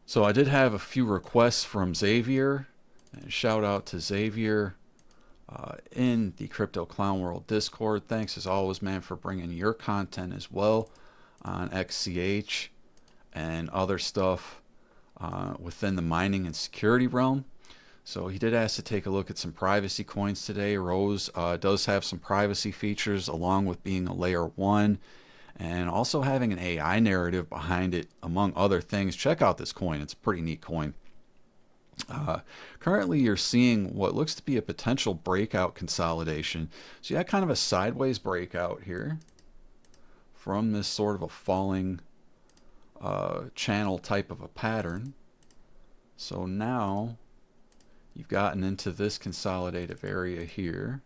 So I did have a few requests from Xavier. And shout out to Xavier in the Crypto Clown World Discord. Thanks as always, man, for bringing your content as well on XCH and other stuff within the mining and security realm. So he did ask to take a look at some privacy coins today. Rose does have some privacy features along with being a layer 1 and also having an AI narrative behind it, among other things. Check out this coin. It's a pretty neat coin. Currently, you're seeing what looks to be a potential breakout consolidation. So you had kind of a sideways breakout here from this sort of a falling channel type of a pattern. So now you've gotten into this consolidative area here.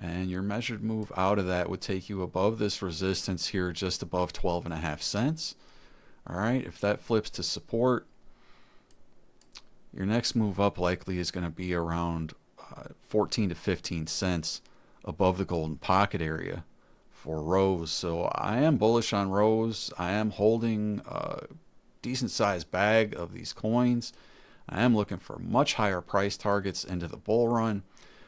And your measured move out of that would take you above this resistance here, just above 12.5 cents. All right, if that flips to support, your next move up likely is going to be around 14 to 15 cents above the golden pocket area for Rose. So I am bullish on Rose. I am holding a decent sized bag of these coins. I am looking for much higher price targets into the bull run.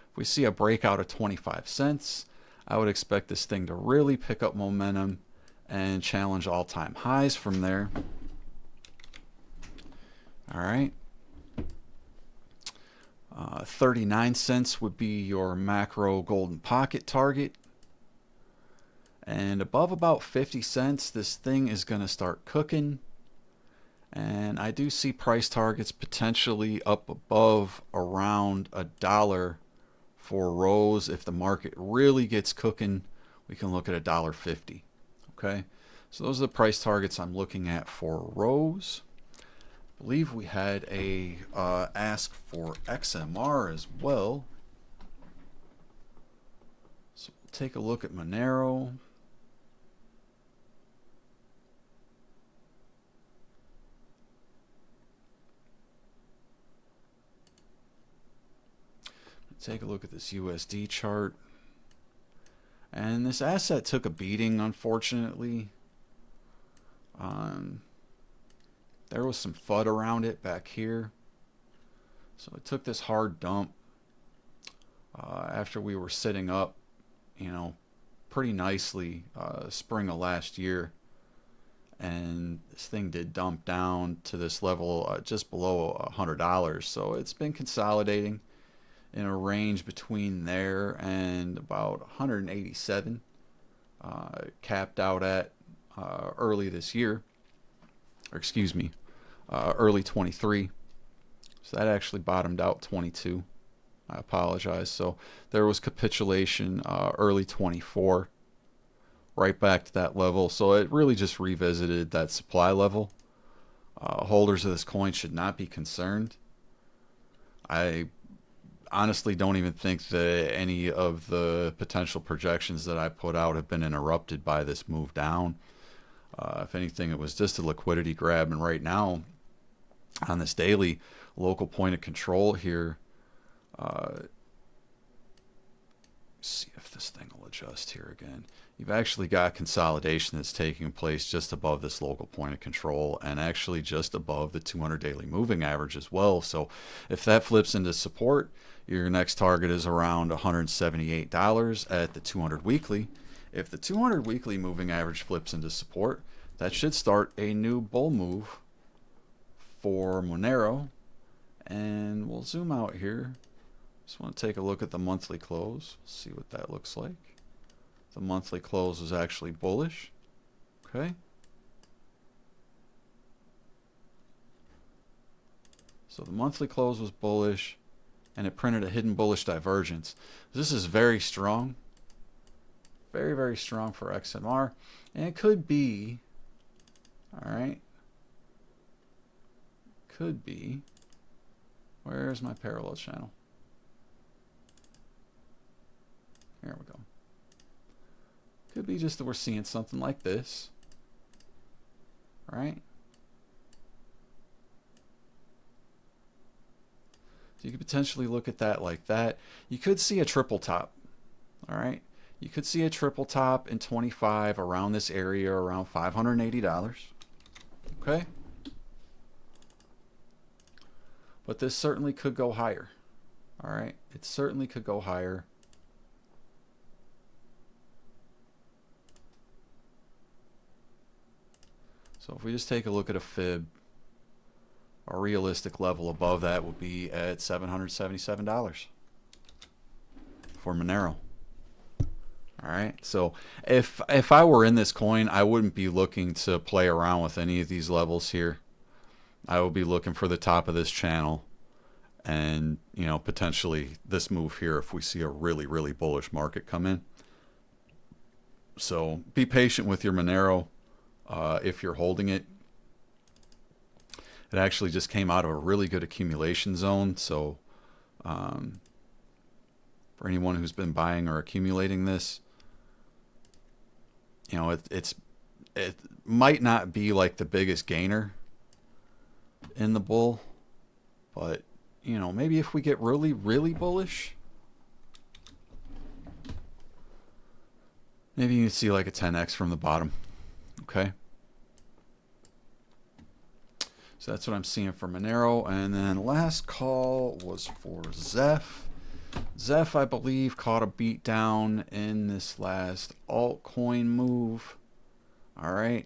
If we see a breakout of 25 cents, I would expect this thing to really pick up momentum and challenge all-time highs from there. All right. 39 cents would be your macro golden pocket target. And above about 50 cents, this thing is going to start cooking. And I do see price targets potentially up above around $1 for Rose. If the market really gets cooking, we can look at $1.50. Okay, so those are the price targets I'm looking at for Rose. I believe we had a ask for XMR as well. So we'll take a look at Monero. Take a look at this USD chart. And this asset took a beating, unfortunately. There was some FUD around it back here. So it took this hard dump after we were sitting up, pretty nicely spring of last year. And this thing did dump down to this level just below $100. So it's been consolidating in a range between there and about 187, capped out at early this year, or excuse me, early 23. So that actually bottomed out 22. I apologize. So there was capitulation early 24, right back to that level. So it really just revisited that supply level. Holders of this coin should not be concerned. I honestly don't even think that any of the potential projections that I put out have been interrupted by this move down. If anything, it was just a liquidity grab. And right now, on this daily local point of control here, see if this thing will adjust here again. You've actually got consolidation that's taking place just above this local point of control and actually just above the 200 daily moving average as well. So if that flips into support, your next target is around $178 at the 200 weekly. If the 200 weekly moving average flips into support, that should start a new bull move for Monero. And we'll zoom out here Just want to take a look at the monthly close, see what that looks like. The monthly close was actually bullish. Okay. So the monthly close was bullish, and it printed a hidden bullish divergence. This is very strong. Very, very strong for XMR. And it could be, all right, could be, where's my parallel channel? Here we go. Could be just that we're seeing something like this, right? So you could potentially look at that like that. You could see a triple top, all right? You could see a triple top in 25 around this area, around $580, okay? But this certainly could go higher, all right? It certainly could go higher. So if we just take a look at a fib, a realistic level above that would be at $777 for Monero. All right. So if I were in this coin, I wouldn't be looking to play around with any of these levels here. I would be looking for the top of this channel and, you know, potentially this move here if we see a really, really bullish market come in. So be patient with your Monero if you're holding it. It actually just came out of a really good accumulation zone. So for anyone who's been buying or accumulating this, you know, it might not be like the biggest gainer in the bull, but, you know, maybe if we get really, really bullish, maybe you can see like a 10x from the bottom. Okay. So that's what I'm seeing for Monero. And then last call was for Zeph. Zeph, I believe, caught a beat down in this last altcoin move. All right.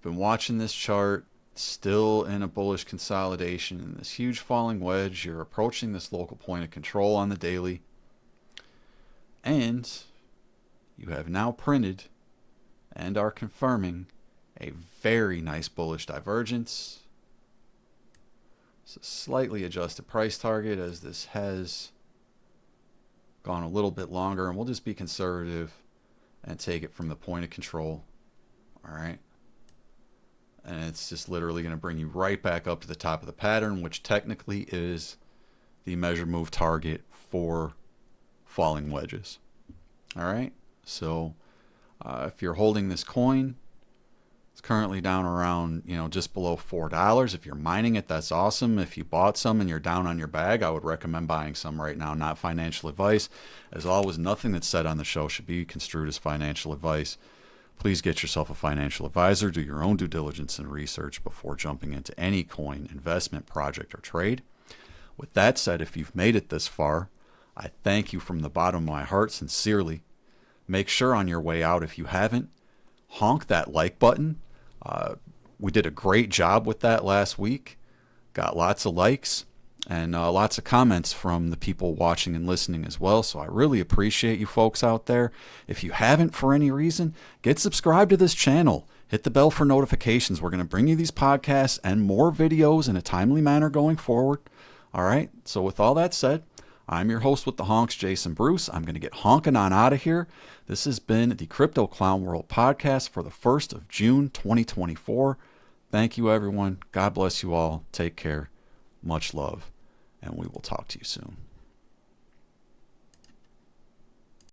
Been watching this chart. Still in a bullish consolidation in this huge falling wedge. You're approaching this local point of control on the daily. And you have now printed and are confirming a very nice bullish divergence. It's a slightly adjusted price target as this has gone a little bit longer, and we'll just be conservative and take it from the point of control. All right. And it's just literally going to bring you right back up to the top of the pattern, which technically is the measure move target for falling wedges. All right. So if you're holding this coin, it's currently down around, you know, just below $4. If you're mining it, that's awesome. If you bought some and you're down on your bag, I would recommend buying some right now. Not financial advice. As always, nothing that's said on the show should be construed as financial advice. Please get yourself a financial advisor. Do your own due diligence and research before jumping into any coin, investment, project, or trade. With that said, if you've made it this far, I thank you from the bottom of my heart sincerely. Make sure on your way out, if you haven't, honk that like button. We did a great job with that last week. Got lots of likes and lots of comments from the people watching and listening as well. So I really appreciate you folks out there. If you haven't for any reason, get subscribed to this channel. Hit the bell for notifications. We're going to bring you these podcasts and more videos in a timely manner going forward. All right. So with all that said, I'm your host with the honks, Jason Bruce. I'm going to get honking on out of here. This has been the Crypto Clown World podcast for the 1st of June, 2024. Thank you, everyone. God bless you all. Take care. Much love. And we will talk to you soon.